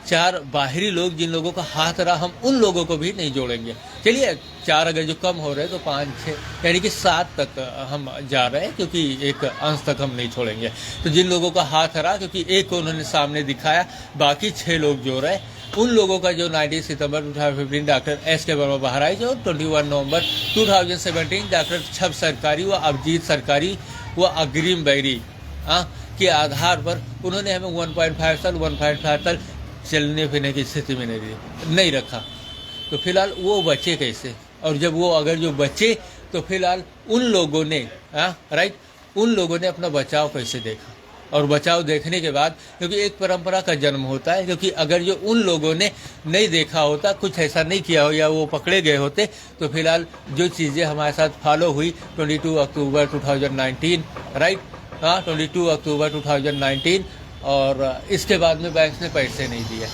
4 बाहरी लोग जिन लोगों का हाथ रहा, हम उन लोगों को भी नहीं जोड़ेंगे। चलिए 4 अगर जो कम हो रहे तो 5-6 यानी कि 7 तक हम जा रहे हैं, क्योंकि एक अंश तक हम नहीं छोड़ेंगे। तो जिन लोगों का हाथ रहा, क्योंकि एक को उन्होंने सामने दिखाया, बाकी 6 लोग जो रहे, उन लोगों का जो 19 सितंबर 2015 डॉक्टर एस.के. वर्मा बहराइच और 21 नवंबर 2017 डॉक्टर छब सरकारी व अभिजीत सरकारी व अग्रिम बैरी के आधार पर उन्होंने हमें 1.5 साल चलने फिरने की स्थिति में नहीं रखा। तो फिलहाल वो बचे कैसे, और जब वो अगर जो बचे तो फिलहाल उन लोगों ने राइट, उन लोगों ने अपना बचाव कैसे देखा, और बचाव देखने के बाद, क्योंकि एक परंपरा का जन्म होता है, क्योंकि अगर जो उन लोगों ने नहीं देखा होता, कुछ ऐसा नहीं किया हो या वो पकड़े गए होते, तो फिलहाल जो चीज़ें हमारे साथ फॉलो हुई 22 अक्टूबर 2019, राइट, 22 अक्टूबर 2019, और इसके बाद में बैंक ने पैसे नहीं दिए,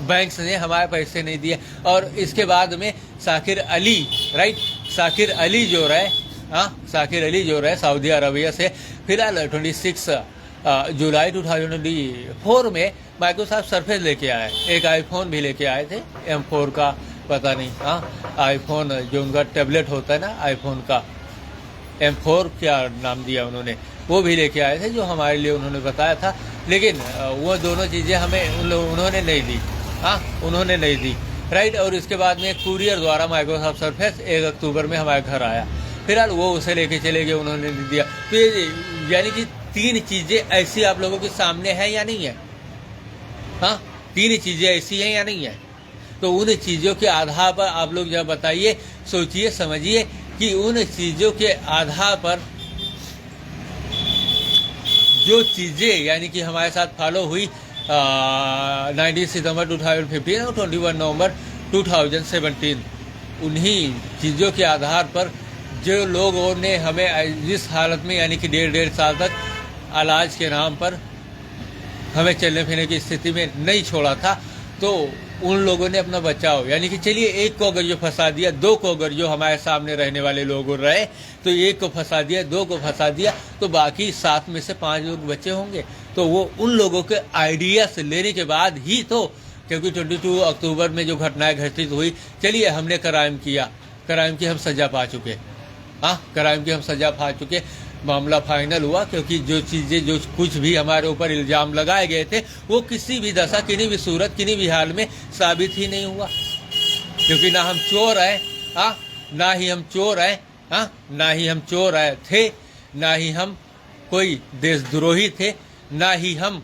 बैंक ने हमारे पैसे नहीं दिए, और इसके बाद में शाकिर अली, राइट, शाकिर अली जो रहे सऊदी अरबिया से, फिलहाल 26 जुलाई 2024 में माइक्रोसॉफ्ट सरफेस लेके आए, एक आईफोन भी लेके आए थे, M4 का, पता नहीं, आईफोन जो उनका टैबलेट होता है ना आईफोन का, M4 क्या नाम दिया उन्होंने, वो भी लेके आए थे, जो हमारे लिए उन्होंने बताया था, लेकिन वो दोनों चीज़ें हमें उन्होंने नहीं दी, उन्होंने नहीं दी, राइट। और इसके बाद में कुरियर द्वारा माइक्रोसॉफ्ट सरफेस 1 अक्टूबर में हमारे घर आया, फिलहाल वो उसे लेके चले गए, उन्होंने नहीं दिया। तो ये यानी कि 3 चीज़ें ऐसी आप लोगों के सामने हैं या नहीं है, 3 चीज़ें ऐसी हैं या नहीं है। तो उन चीज़ों के आधार पर आप लोग जब बताइए, सोचिए, समझिए कि उन चीज़ों के आधार पर जो चीज़ें यानी कि हमारे साथ फॉलो हुई 19 सितंबर 2015 और 21 नवंबर 2017, उन्हीं चीज़ों के आधार पर जो लोगों ने हमें जिस हालत में यानी कि 1.5 साल तक इलाज के नाम पर हमें चलने फिरने की स्थिति में नहीं छोड़ा था, तो उन लोगों ने अपना बचाव, यानी कि चलिए एक को अगर जो फंसा दिया, 2 को अगर जो हमारे सामने रहने वाले लोग रहे, तो 1 को फंसा दिया, 2 को फंसा दिया, तो बाकी 7 में से 5 लोग बचे होंगे। तो वो उन लोगों के आइडिया से लेने के बाद ही तो, क्योंकि 22 अक्टूबर में जो घटनाएं घटित हुई, चलिए हमने क्राइम किया, क्राइम की हम सजा पा चुके। हाँ, क्राइम की हम सजा पा चुके, मामला फाइनल हुआ, क्योंकि जो चीज़ें जो कुछ भी हमारे ऊपर इल्ज़ाम लगाए गए थे वो किसी भी दशा, किन्हीं भी सूरत, किन्हीं भी हाल में साबित ही नहीं हुआ। क्योंकि ना हम चोर हैं, हाँ, ना ही हम चोर हैं, हाँ, ना ही हम चोर थे, ना ही हम कोई देशद्रोही थे, ना ही हम,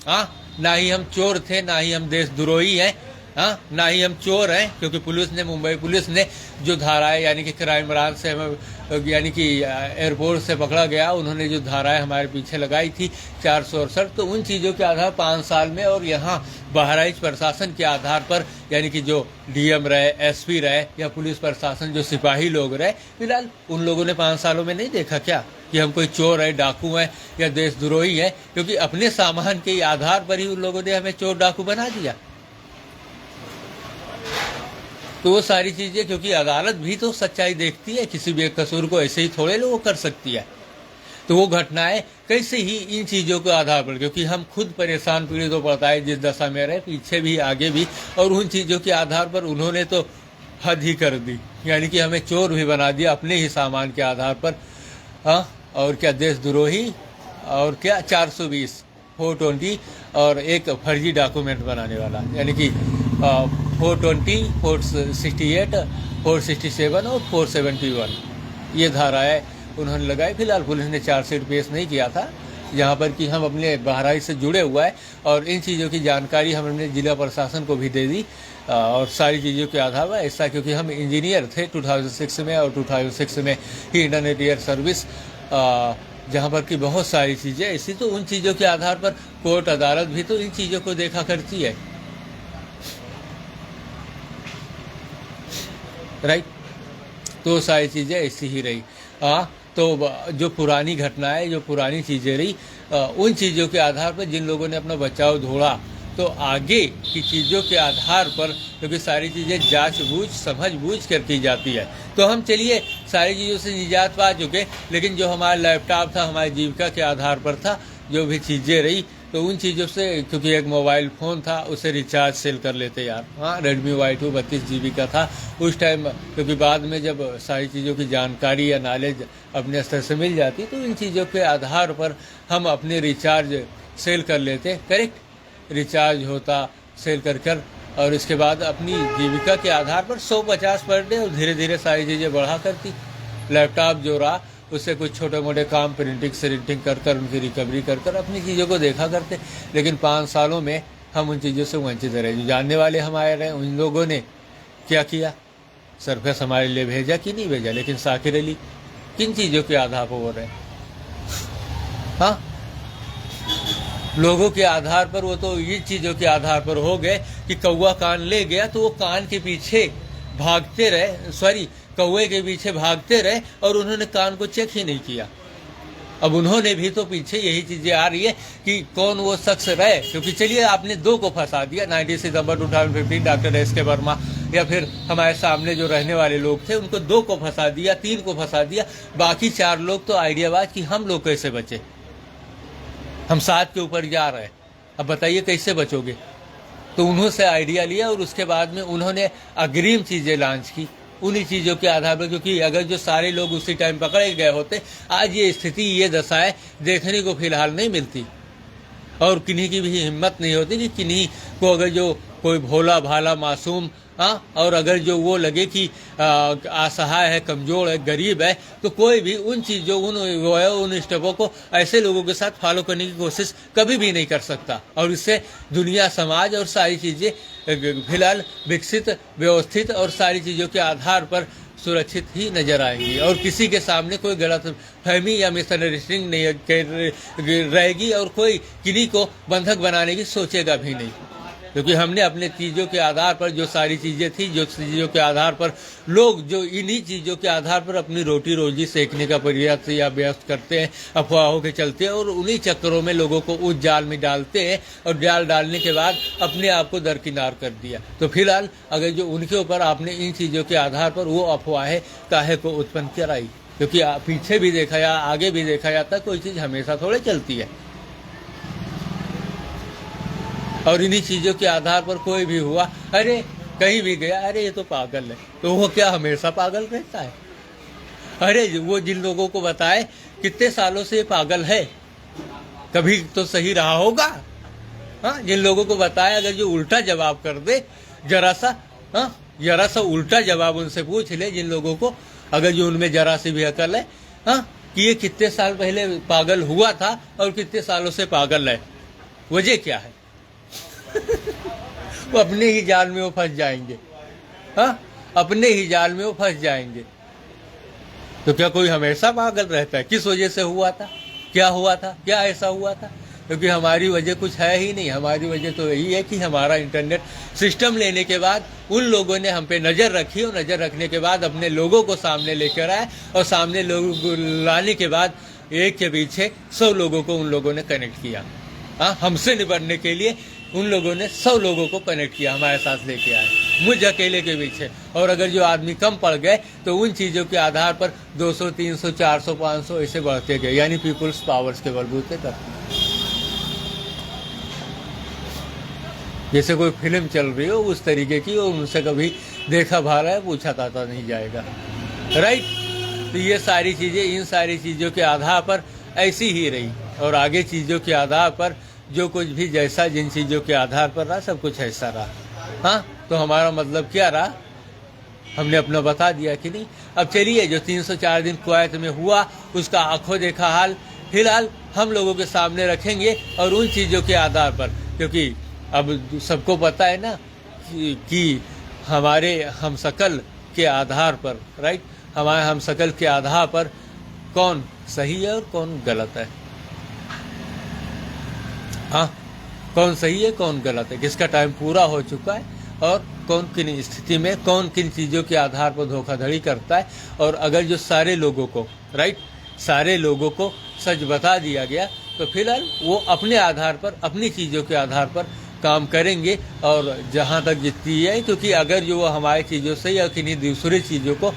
हाँ, ना ही हम चोर थे, ना ही हम देशद्रोही हैं, हाँ, ना ही हम चोर हैं। क्योंकि पुलिस ने, मुंबई पुलिस ने जो धाराएं, यानी कि क्राइम ब्रांच से हमें, यानी कि एयरपोर्ट से पकड़ा गया, उन्होंने जो धाराएं हमारे पीछे लगाई थी 468, तो उन चीज़ों के आधार 5 साल में, और यहाँ बहराइच प्रशासन के आधार पर, यानी कि जो डीएम रहे, एसपी रहे, या पुलिस प्रशासन जो सिपाही लोग रहे, फिलहाल उन लोगों ने 5 सालों में नहीं देखा क्या कि हम कोई चोर है, डाकू हैं या देशद्रोही हैं? क्योंकि अपने सामान के आधार पर ही उन लोगों ने हमें चोर डाकू बना दिया। तो वो सारी चीज़ें, क्योंकि अदालत भी तो सच्चाई देखती है, किसी भी एक कसूर को ऐसे ही थोड़े लोग कर सकती है। तो वो घटनाएं कैसे ही इन चीज़ों के आधार पर, क्योंकि हम खुद परेशान पीड़ित हो पड़ता है जिस दशा में रहे, पीछे भी आगे भी, और उन चीज़ों के आधार पर उन्होंने तो हद ही कर दी, यानी कि हमें चोर भी बना दिया अपने ही सामान के आधार पर। हाँ, और क्या देशद्रोही, और क्या 420, 420, और एक फर्जी डॉक्यूमेंट बनाने वाला, यानी कि 420, 468, 467 और 471, ये धाराएं उन्होंने लगाई। फिलहाल पुलिस ने चार्जशीट पेश नहीं किया था, जहाँ पर कि हम अपने बहराइच से जुड़े हुआ है, और इन चीज़ों की जानकारी हमने जिला प्रशासन को भी दे दी, और सारी चीज़ों के आधार पर ऐसा, क्योंकि हम इंजीनियर थे 2006 में, और 2006 में ही इंटरनेट एयर सर्विस, जहाँ पर कि बहुत सारी चीज़ें ऐसी, तो उन चीज़ों के आधार पर कोर्ट अदालत भी तो इन चीज़ों को देखा करती है, राइट। तो सारी चीज़ें ऐसी ही रही। तो जो पुरानी घटनाएं, जो पुरानी चीज़ें रही, उन चीज़ों के आधार पर जिन लोगों ने अपना बचाव ढूंढा, तो आगे की चीज़ों के आधार पर, क्योंकि सारी चीज़ें जांच बूझ समझ बूझ कर की जाती है, तो हम चलिए सारी चीज़ों से निजात पा चुके। लेकिन जो हमारा लैपटॉप था, हमारी जीविका के आधार पर था, जो भी चीज़ें रही, तो उन चीज़ों से, क्योंकि एक मोबाइल फ़ोन था, उसे रिचार्ज सेल कर लेते यार। हाँ, Redmi Y2 32 GB का था उस टाइम, क्योंकि बाद में जब सारी चीज़ों की जानकारी या नॉलेज अपने स्तर से मिल जाती, तो इन चीज़ों के आधार पर हम अपने रिचार्ज सेल कर लेते, करेक्ट। रिचार्ज होता सेल कर और इसके बाद अपनी जीविका के आधार पर 150 पर डे, और धीरे धीरे सारी चीज़ें बढ़ा करती। लैपटॉप जो रहा, उससे कुछ छोटे मोटे काम, प्रिंटिंग सेटिंग कर उनकी रिकवरी कर अपनी चीज़ों को देखा करते। लेकिन 5 सालों में हम उन चीज़ों से वंचित रहे। जो जानने वाले हमारे रहे, उन लोगों ने क्या किया, सरफेस हमारे लिए भेजा कि नहीं भेजा। लेकिन साकिर अली किन चीज़ों के आधार पर हो रहे हैं? हाँ, लोगों के आधार पर, वो तो ये चीज़ों के आधार पर हो गए कि कौवा कान ले गया, तो वो कान के पीछे भागते रहे, सॉरी, कौवे के पीछे भागते रहे, और उन्होंने कान को चेक ही नहीं किया। अब उन्होंने भी तो पीछे यही चीज़ें आ रही है कि कौन वो शख्स रहे, क्योंकि चलिए आपने 2 को फंसा दिया, 19 सितंबर 2015 डॉक्टर एस.के. वर्मा, या फिर हमारे सामने जो रहने वाले लोग थे, उनको 2 को फंसा दिया, 3 को फंसा दिया, बाकी 4 लोग तो आइडियाबाज कि हम लोग कैसे बचे, हम 7 के ऊपर जा रहे हैं, अब बताइए कैसे बचोगे। तो उन्होंने से आइडिया लिया, और उसके बाद में उन्होंने अग्रिम चीज़ें लॉन्च की उन्हीं चीज़ों के आधार पर। क्योंकि अगर जो सारे लोग उसी टाइम पकड़े गए होते, आज ये स्थिति, ये दशाएं देखने को फिलहाल नहीं मिलती, और किन्हीं की भी हिम्मत नहीं होती कि किन्हीं को, अगर जो कोई भोला भाला मासूम, हाँ, और अगर जो वो लगे कि असहाय है, कमज़ोर है, गरीब है, तो कोई भी उन चीज़ों, उन स्टेपों को ऐसे लोगों के साथ फॉलो करने की कोशिश कभी भी नहीं कर सकता। और इससे दुनिया, समाज और सारी चीज़ें फिलहाल विकसित, व्यवस्थित और सारी चीज़ों के आधार पर सुरक्षित ही नजर आएंगी, और किसी के सामने कोई गलत फहमी या मिसअंडरस्टैंडिंग नहीं रहेगी, और कोई किन्हीं को बंधक बनाने की सोचेगा भी नहीं। क्योंकि हमने अपने चीज़ों के आधार पर, जो सारी चीज़ें थी, जो चीज़ों के आधार पर लोग जो इन्हीं चीज़ों के आधार पर अपनी रोटी रोजी सेकने का प्रयास या व्यस्त करते हैं, अफवाहों के चलते हैं, और उन्हीं चक्करों में लोगों को उस जाल में डालते हैं, और जाल डालने के बाद अपने आप को दरकिनार कर दिया। तो फिलहाल अगर जो उनके ऊपर आपने इन चीज़ों के आधार पर वो अफवाहें काहे को उत्पन्न कराई, क्योंकि पीछे भी देखा या आगे भी देखा जाता, कोई चीज़ हमेशा थोड़े चलती है। और इन्हीं चीज़ों के आधार पर कोई भी हुआ, अरे कहीं भी गया, अरे ये तो पागल है, तो वो क्या हमेशा पागल रहता है? अरे वो जिन लोगों को बताए कितने सालों से ये पागल है, कभी तो सही रहा होगा। हाँ, जिन लोगों को बताया, अगर जो उल्टा जवाब कर दे, जरा सा उल्टा जवाब उनसे पूछ ले, जिन लोगों को अगर जो उनमें जरा सी भी अकल है, हाँ, कि ये कितने साल पहले पागल हुआ था और कितने सालों से पागल है, वजह क्या है? वो अपने ही जाल में वो फंस जाएंगे। हाँ, अपने ही जाल में वो फंस जाएंगे। तो क्या कोई हमेशा पागल रहता है? किस वजह से हुआ था, क्या हुआ था, क्या ऐसा हुआ था? क्योंकि हमारी वजह कुछ है ही नहीं। हमारी वजह तो यही है कि हमारा इंटरनेट सिस्टम लेने के बाद उन लोगों ने हम पे नज़र रखी, और नज़र रखने के बाद अपने लोगों को सामने लेकर आए, और सामने लोगों को लाने के बाद एक के पीछे 100 लोगों को उन लोगों ने कनेक्ट किया। हाँ, हमसे निपटने के लिए उन लोगों ने 100 लोगों को कनेक्ट किया, हमारे साथ लेके आए, मुझ अकेले के पीछे। और अगर जो आदमी कम पड़ गए तो उन चीज़ों के आधार पर 200, 300, 400, 500 ऐसे बढ़ते गए, यानी पीपुल्स पावर्स के बलबूते तक। जैसे कोई फिल्म चल रही हो उस तरीके की, और उनसे कभी देखा भाला है पूछा ताता नहीं जाएगा, राइट? तो ये सारी चीज़ें, इन सारी चीज़ों के आधार पर ऐसी ही रही, और आगे चीज़ों के आधार पर जो कुछ भी जैसा जिन चीज़ों के आधार पर रहा, सब कुछ ऐसा रहा। हाँ, तो हमारा मतलब क्या रहा, हमने अपना बता दिया कि नहीं? अब चलिए, जो 304 दिन कुवैत में हुआ उसका आंखों देखा हाल फिलहाल हम लोगों के सामने रखेंगे, और उन चीज़ों के आधार पर, क्योंकि अब सबको पता है ना कि हमारे हमशक्ल के आधार पर, राइट, हमारे हमशक्ल के आधार पर कौन सही है और कौन गलत है। हाँ, कौन सही है कौन गलत है, किसका टाइम पूरा हो चुका है, और कौन किन स्थिति में कौन किन चीज़ों के आधार पर धोखाधड़ी करता है। और अगर जो सारे लोगों को, राइट, सारे लोगों को सच बता दिया गया, तो फिलहाल वो अपने आधार पर, अपनी चीज़ों के आधार पर काम करेंगे, और जहाँ तक जितनी है, क्योंकि अगर जो वो हमारी चीज़ों से या किन्हीं दूसरी चीज़ों को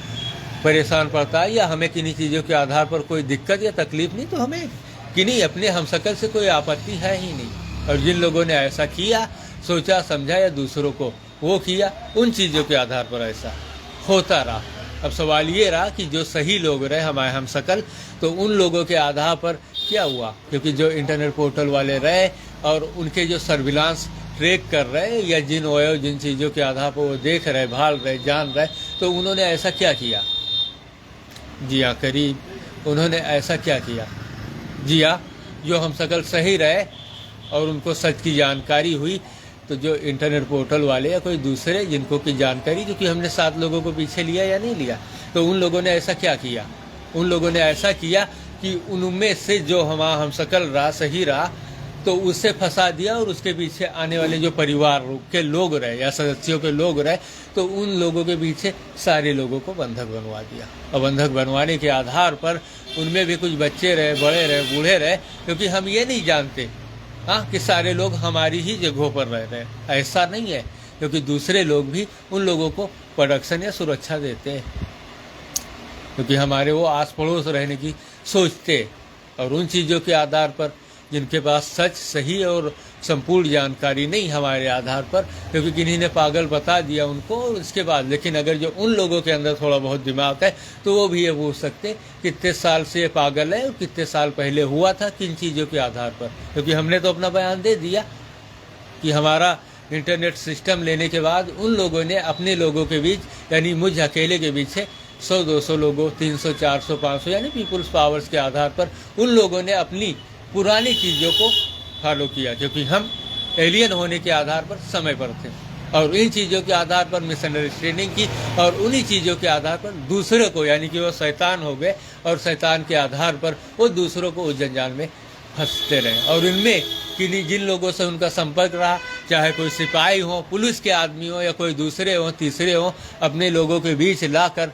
परेशान पड़ता है, या हमें किन्हीं चीज़ों के आधार पर कोई दिक्कत या तकलीफ नहीं, तो हमें किन्हीं अपने हमशक्ल से कोई आपत्ति है ही नहीं। और जिन लोगों ने ऐसा किया, सोचा समझा, या दूसरों को वो किया, उन चीज़ों के आधार पर ऐसा होता रहा। अब सवाल ये रहा कि जो सही लोग रहे हमारे हमशक्ल, तो उन लोगों के आधार पर क्या हुआ? क्योंकि जो इंटरनेट पोर्टल वाले रहे और उनके जो सर्विलांस ट्रैक कर रहे, या जिन चीज़ों के आधार पर वो देख रहे, भाल रहे, जान रहे, तो उन्होंने ऐसा क्या किया? जी हाँ, करीब उन्होंने ऐसा क्या किया? जी हाँ, जो हमशक्ल सही रहे और उनको सच की जानकारी हुई, तो जो इंटरनेट पोर्टल वाले या कोई दूसरे जिनको की जानकारी, क्योंकि हमने 7 लोगों को पीछे लिया या नहीं लिया, तो उन लोगों ने ऐसा क्या किया? उन लोगों ने ऐसा किया कि उनमें से जो हमारा हमशक्ल रहा, सही रहा, तो उससे फंसा दिया, और उसके पीछे आने वाले जो परिवार के लोग रहे या सदस्यों के लोग रहे, तो उन लोगों के पीछे सारे लोगों को बंधक बनवा दिया। और बंधक बनवाने के आधार पर उनमें भी कुछ बच्चे रहे, बड़े रहे, बूढ़े रहे, क्योंकि हम ये नहीं जानते हाँ कि सारे लोग हमारी ही जगहों पर रह रहे हैं। ऐसा नहीं है, क्योंकि दूसरे लोग भी उन लोगों को प्रोटेक्शन या सुरक्षा देते हैं, क्योंकि हमारे वो आस पड़ोस रहने की सोचते। और उन चीज़ों के आधार पर जिनके पास सच, सही और संपूर्ण जानकारी नहीं हमारे आधार पर, क्योंकि किन्हीं ने पागल बता दिया उनको, और उसके बाद लेकिन अगर जो उन लोगों के अंदर थोड़ा बहुत दिमाग है, तो वो भी ये पूछ सकते कितने साल से ये पागल है और कितने साल पहले हुआ था, किन चीज़ों के आधार पर। क्योंकि हमने तो अपना बयान दे दिया कि हमारा इंटरनेट सिस्टम लेने के बाद उन लोगों ने अपने लोगों के बीच, यानी मुझ अकेले के पीछे 100-200 लोगों, 300, 400, 500 यानी पीपुल्स पावर्स के आधार पर उन लोगों ने अपनी पुरानी चीज़ों को फॉलो किया, क्योंकि हम एलियन होने के आधार पर समय पर थे, और इन चीज़ों के आधार पर मिसअंडरस्टैंडिंग की, और उन्हीं चीज़ों के आधार पर दूसरे को, यानी कि वो शैतान हो गए, और शैतान के आधार पर वो दूसरों को उस जंजाल में फंसते रहे। और इनमें किन्हीं जिन लोगों से उनका संपर्क रहा, चाहे कोई सिपाही हो, पुलिस के आदमी हो, या कोई दूसरे हो, तीसरे हो, अपने लोगों के बीच लाकर,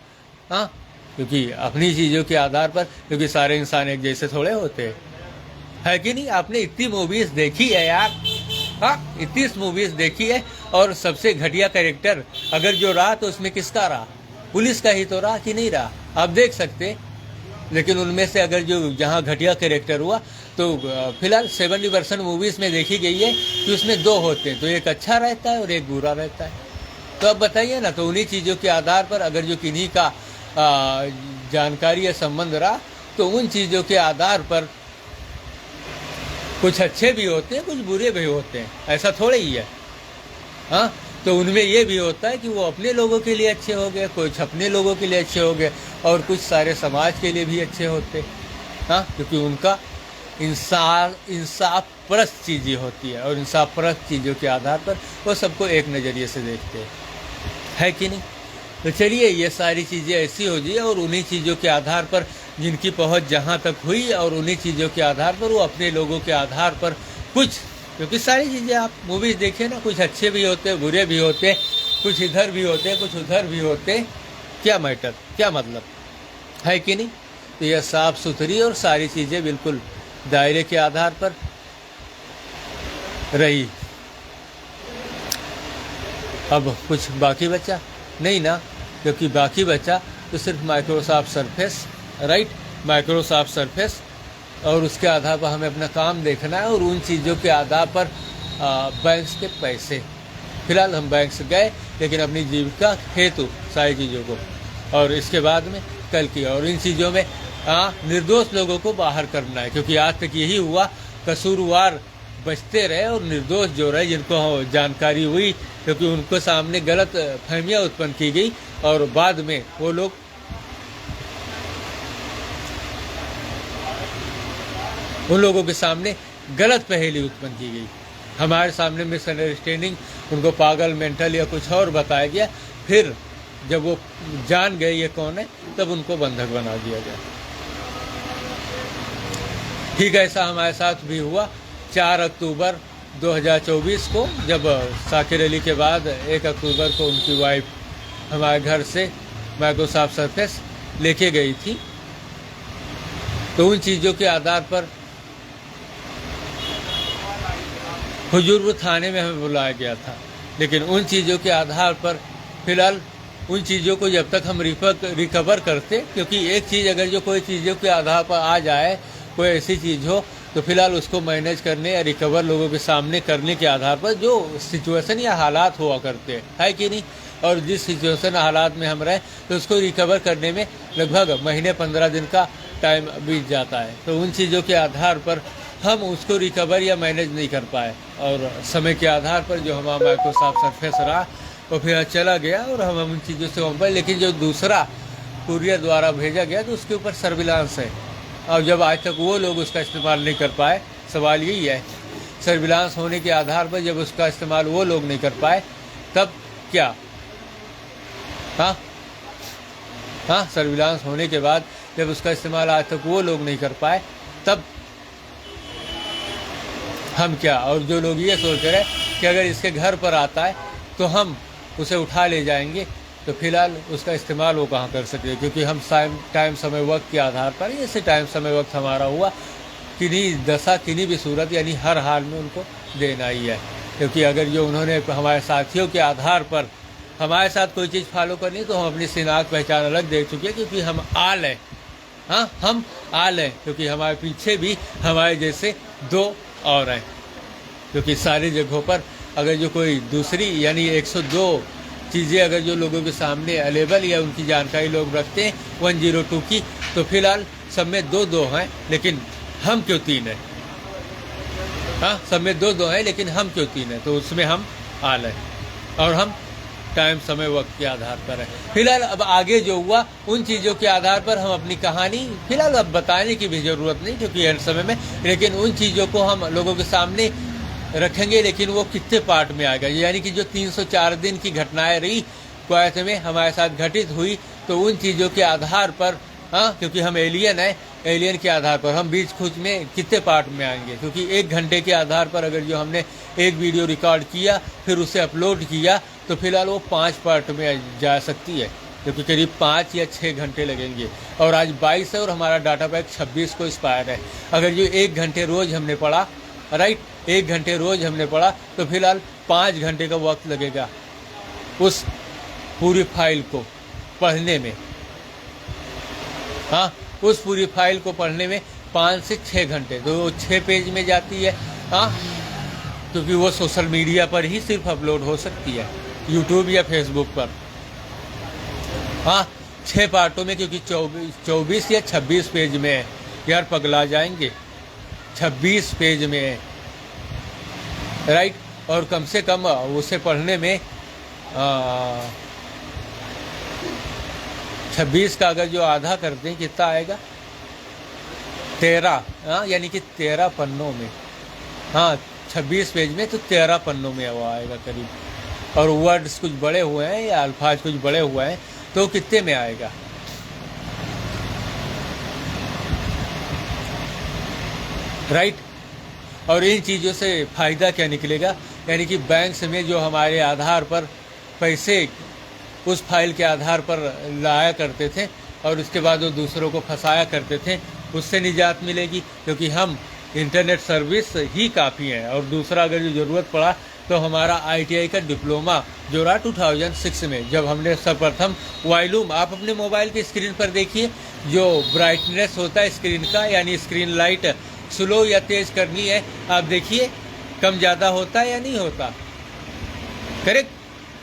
हाँ, क्योंकि अपनी चीज़ों के आधार पर, क्योंकि सारे इंसान एक जैसे थोड़े होते है कि नहीं। आपने इतनी मूवीज़ देखी है यार, हाँ, इतनी मूवीज़ देखी है, और सबसे घटिया कैरेक्टर अगर जो रहा तो उसमें किसका रहा? पुलिस का ही तो रहा कि नहीं रहा, आप देख सकते। लेकिन उनमें से अगर जो जहाँ घटिया कैरेक्टर हुआ, तो फिलहाल 70% मूवीज़ में देखी गई है कि उसमें 2 होते हैं, तो एक अच्छा रहता है और एक बुरा रहता है। तो अब बताइए ना, तो उन्हीं चीज़ों के आधार पर अगर जो किन्हीं का जानकारी या संबंध रहा तो उन चीज़ों के आधार पर कुछ अच्छे भी होते हैं, कुछ बुरे भी होते हैं, ऐसा थोड़ा ही है। हाँ, तो उनमें ये भी होता है कि वो अपने लोगों के लिए अच्छे हो गए, कुछ अपने लोगों के लिए अच्छे हो गए और कुछ सारे समाज के लिए भी अच्छे होते। हाँ, क्योंकि उनका इंसाफ परस्त चीज़ें होती है और इंसाफ परस्त चीज़ों के आधार पर वो सबको एक नज़रिए से देखते हैं, है कि नहीं। तो चलिए, ये सारी चीज़ें ऐसी हो गई और उन्हीं चीज़ों के आधार पर जिनकी पहुंच जहां तक हुई और उन्हीं चीज़ों के आधार पर वो अपने लोगों के आधार पर कुछ, क्योंकि सारी चीज़ें आप मूवीज़ देखिए ना, कुछ अच्छे भी होते हैं, बुरे भी होते हैं, कुछ इधर भी होते हैं, कुछ उधर भी होते हैं, क्या मैटर, क्या मतलब, है कि नहीं। तो यह साफ सुथरी और सारी चीज़ें बिल्कुल दायरे के आधार पर रही। अब कुछ बाकी बचा नहीं ना, क्योंकि बाकी बचा तो सिर्फ Microsoft surface, right, Microsoft surface, और उसके आधार पर हमें अपना काम देखना है और उन चीज़ों के आधार पर बैंक के पैसे, फिलहाल हम बैंक से गए लेकिन अपनी जीविका हेतु सारी चीज़ों को, और इसके बाद में कल की, और इन चीज़ों में निर्दोष लोगों को बाहर करना है, क्योंकि आज तक यही हुआ, कसूरवार बचते रहे और निर्दोष जो रहे जिनको जानकारी हुई, क्योंकि उनको सामने गलत फहमियाँ उत्पन्न की गई और बाद में वो लोग उन लोगों के सामने गलत पहेली उत्पन्न की गई, हमारे सामने मिसअंडरस्टैंडिंग, उनको पागल, मेंटल या कुछ और बताया गया, फिर जब वो जान गए ये कौन है तब उनको बंधक बना दिया गया। ठीक ऐसा हमारे साथ भी हुआ 4 अक्टूबर 2024 को, जब शाकिर अली के बाद 1 अक्टूबर को उनकी वाइफ हमारे घर से माइक्रोसॉफ्ट सरफेस लेके गई थी। तो उन चीज़ों के आधार पर हुजूरपुर थाने में हमें बुलाया गया था, लेकिन उन चीज़ों के आधार पर फिलहाल उन चीज़ों को जब तक हम रिकवर करते, क्योंकि एक चीज़ अगर जो कोई चीज़ों के आधार पर आ जाए, कोई ऐसी चीज़ हो, तो फिलहाल उसको मैनेज करने या रिकवर लोगों के सामने करने के आधार पर जो सिचुएशन या हालात हुआ करते है कि नहीं, और जिस सिचुएशन हालात में हम रहे तो उसको रिकवर करने में लगभग महीने 15 दिन का टाइम बीत जाता है। तो उन चीज़ों के आधार पर हम उसको रिकवर या मैनेज नहीं कर पाए और समय के आधार पर जो हमारा माइक्रोसॉफ्ट सरफेस रहा वो फिर चला गया और हम उन चीज़ों से वहाँ पर, लेकिन जो दूसरा कुरियर द्वारा भेजा गया तो उसके ऊपर सर्विलांस है, और जब आज तक वो लोग उसका इस्तेमाल नहीं कर पाए, सवाल यही है, सर्विलांस होने के आधार पर जब उसका इस्तेमाल वो लोग नहीं कर पाए तब क्या। हाँ, सर्विलांस होने के बाद जब उसका इस्तेमाल आज तक वो लोग नहीं कर पाए तब हम क्या। और जो लोग ये सोच रहे कि अगर इसके घर पर आता है तो हम उसे उठा ले जाएंगे, तो फिलहाल उसका इस्तेमाल वो कहाँ कर सकते, क्योंकि हम टाइम समय वक्त के आधार पर, जैसे टाइम समय वक्त हमारा हुआ, किन्हीं दशा किन्हीं भी सूरत यानी हर हाल में उनको देना ही है। क्योंकि अगर जो उन्होंने हमारे साथियों के आधार पर हमारे साथ कोई चीज़ फॉलो करनी तो हम अपनी शिनाख्त पहचान अलग दे चुके हैं, क्योंकि हम आल हैं। हाँ, हम आल हैं, क्योंकि हमारे पीछे भी हमारे जैसे 2 और हैं, क्योंकि सारी जगहों पर अगर जो कोई दूसरी यानी 102 चीज़ें अगर जो लोगों के सामने अवेलेबल या उनकी जानकारी लोग रखते हैं 102 की, तो फिलहाल सब में 2 हैं, लेकिन हम क्यों 3 हैं। हाँ, सब में 2 हैं, लेकिन हम क्यों 3 हैं, तो उसमें हम आल हैं और हम टाइम समय वक्त के आधार पर है। फिलहाल अब आगे जो हुआ उन चीज़ों के आधार पर हम अपनी कहानी फिलहाल अब बताने की भी ज़रूरत नहीं, क्योंकि एंड समय में, लेकिन उन चीज़ों को हम लोगों के सामने रखेंगे, लेकिन वो कितने पार्ट में आएगा, यानी कि जो 304 दिन की घटनाएं रही कुवैत में हमारे साथ घटित हुई, तो उन चीज़ों के आधार पर, हाँ, क्योंकि हम एलियन हैं, एलियन के आधार पर हम बीच खुच में कितने पार्ट में आएंगे, क्योंकि 1 घंटे के आधार पर अगर जो हमने एक वीडियो रिकॉर्ड किया फिर उसे अपलोड किया तो फिलहाल वो 5 पार्ट में जा सकती है, क्योंकि करीब 5 या 6 घंटे लगेंगे। और आज 22 है और हमारा डाटा पैक 26 को एक्सपायर है। अगर जो 1 घंटे रोज़ हमने पढ़ा, राइट, 1 घंटे रोज़ हमने पढ़ा, तो फिलहाल 5 घंटे का वक्त लगेगा उस पूरी फाइल को पढ़ने में। हाँ, उस पूरी फाइल को पढ़ने में 5 से 6 घंटे, तो वो 6 पेज में जाती है। हाँ, क्योंकि वो सोशल मीडिया पर ही सिर्फ अपलोड हो सकती है। यूट्यूब या फेसबुक पर। हाँ, 6 पार्टों में, क्योंकि 24 या 26 पेज में है। यार पगला जाएंगे, 26 पेज में है, राइट। और कम से कम उसे पढ़ने में 26 का अगर जो आधा करते हैं कितना आएगा, 13। हाँ, यानी कि 13 पन्नों में। हाँ, 26 पेज में तो 13 पन्नों में वो आएगा करीब। और वर्ड्स कुछ बड़े हुए हैं या अल्फाज कुछ बड़े हुए हैं तो कितने में आएगा। राइट। और इन चीज़ों से फ़ायदा क्या निकलेगा, यानी कि बैंक में जो हमारे आधार पर पैसे उस फाइल के आधार पर लाया करते थे और उसके बाद वो दूसरों को फंसाया करते थे, उससे निजात मिलेगी, क्योंकि हम इंटरनेट सर्विस ही काफ़ी है। और दूसरा, अगर जो ज़रूरत पड़ा तो हमारा ITI का डिप्लोमा जो रहा 2006 में, जब हमने सर्वप्रथम वॉल्यूम, आप अपने मोबाइल की स्क्रीन पर देखिए, जो ब्राइटनेस होता है स्क्रीन का, यानी स्क्रीन लाइट स्लो या तेज़ करनी है, आप देखिए कम ज़्यादा होता है या नहीं होता। करेक्ट।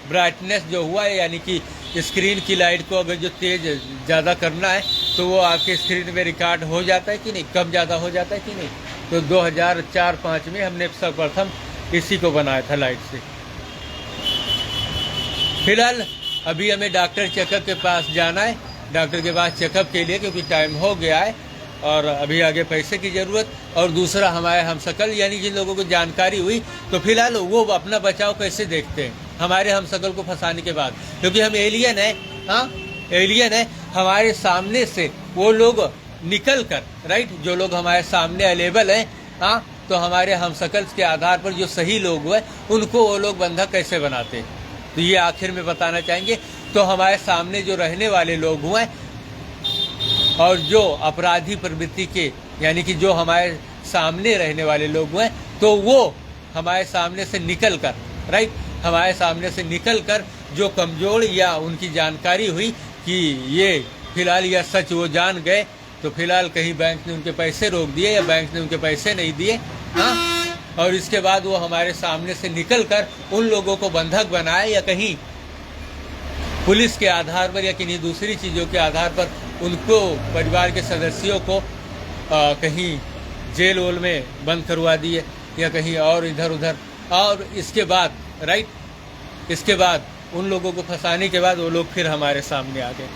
ब्राइटनेस जो हुआ है, यानी कि स्क्रीन की लाइट को अगर जो तेज़ ज़्यादा करना है तो वो आपके स्क्रीन में रिकॉर्ड हो जाता है कि नहीं, कम ज़्यादा हो जाता है कि नहीं। तो 2004-05 में हमने सर्वप्रथम इसी को बनाया था लाइट से। फिलहाल अभी हमें डॉक्टर चेकअप के पास जाना है, डॉक्टर के पास चेकअप के लिए, क्योंकि टाइम हो गया है और अभी आगे पैसे की ज़रूरत। और दूसरा, हमारे हमशक्ल यानी जिन लोगों को जानकारी हुई तो फिलहाल वो अपना बचाव कैसे देखते हैं हमारे हमशक्ल को फंसाने के बाद, क्योंकि हम एलियन है। हाँ, एलियन है। हमारे सामने से वो लोग निकल कर, राइट, जो लोग हमारे सामने अवेलेबल हैं, हाँ, तो हमारे हमशक्ल के आधार पर जो सही लोग हुए उनको वो लोग बंधक कैसे बनाते, तो ये आखिर में बताना चाहेंगे। तो हमारे सामने जो रहने वाले लोग हुए और जो अपराधी प्रवृत्ति के, यानी कि जो हमारे सामने रहने वाले लोग हुए, तो वो हमारे सामने से निकल कर, राइट, हमारे सामने से निकल कर जो कमज़ोर या उनकी जानकारी हुई कि ये फिलहाल यह सच वो जान गए, तो फिलहाल कहीं बैंक ने उनके पैसे रोक दिए या बैंक ने उनके पैसे नहीं दिए। हाँ, और इसके बाद वो हमारे सामने से निकल कर उन लोगों को बंधक बनाए या कहीं पुलिस के आधार पर या किन्हीं दूसरी चीज़ों के आधार पर उनको, परिवार के सदस्यों को कहीं जेल वोल में बंद करवा दिए या कहीं और इधर उधर। और इसके बाद, राइट, इसके बाद उन लोगों को फंसाने के बाद वो लोग फिर हमारे सामने आ गए,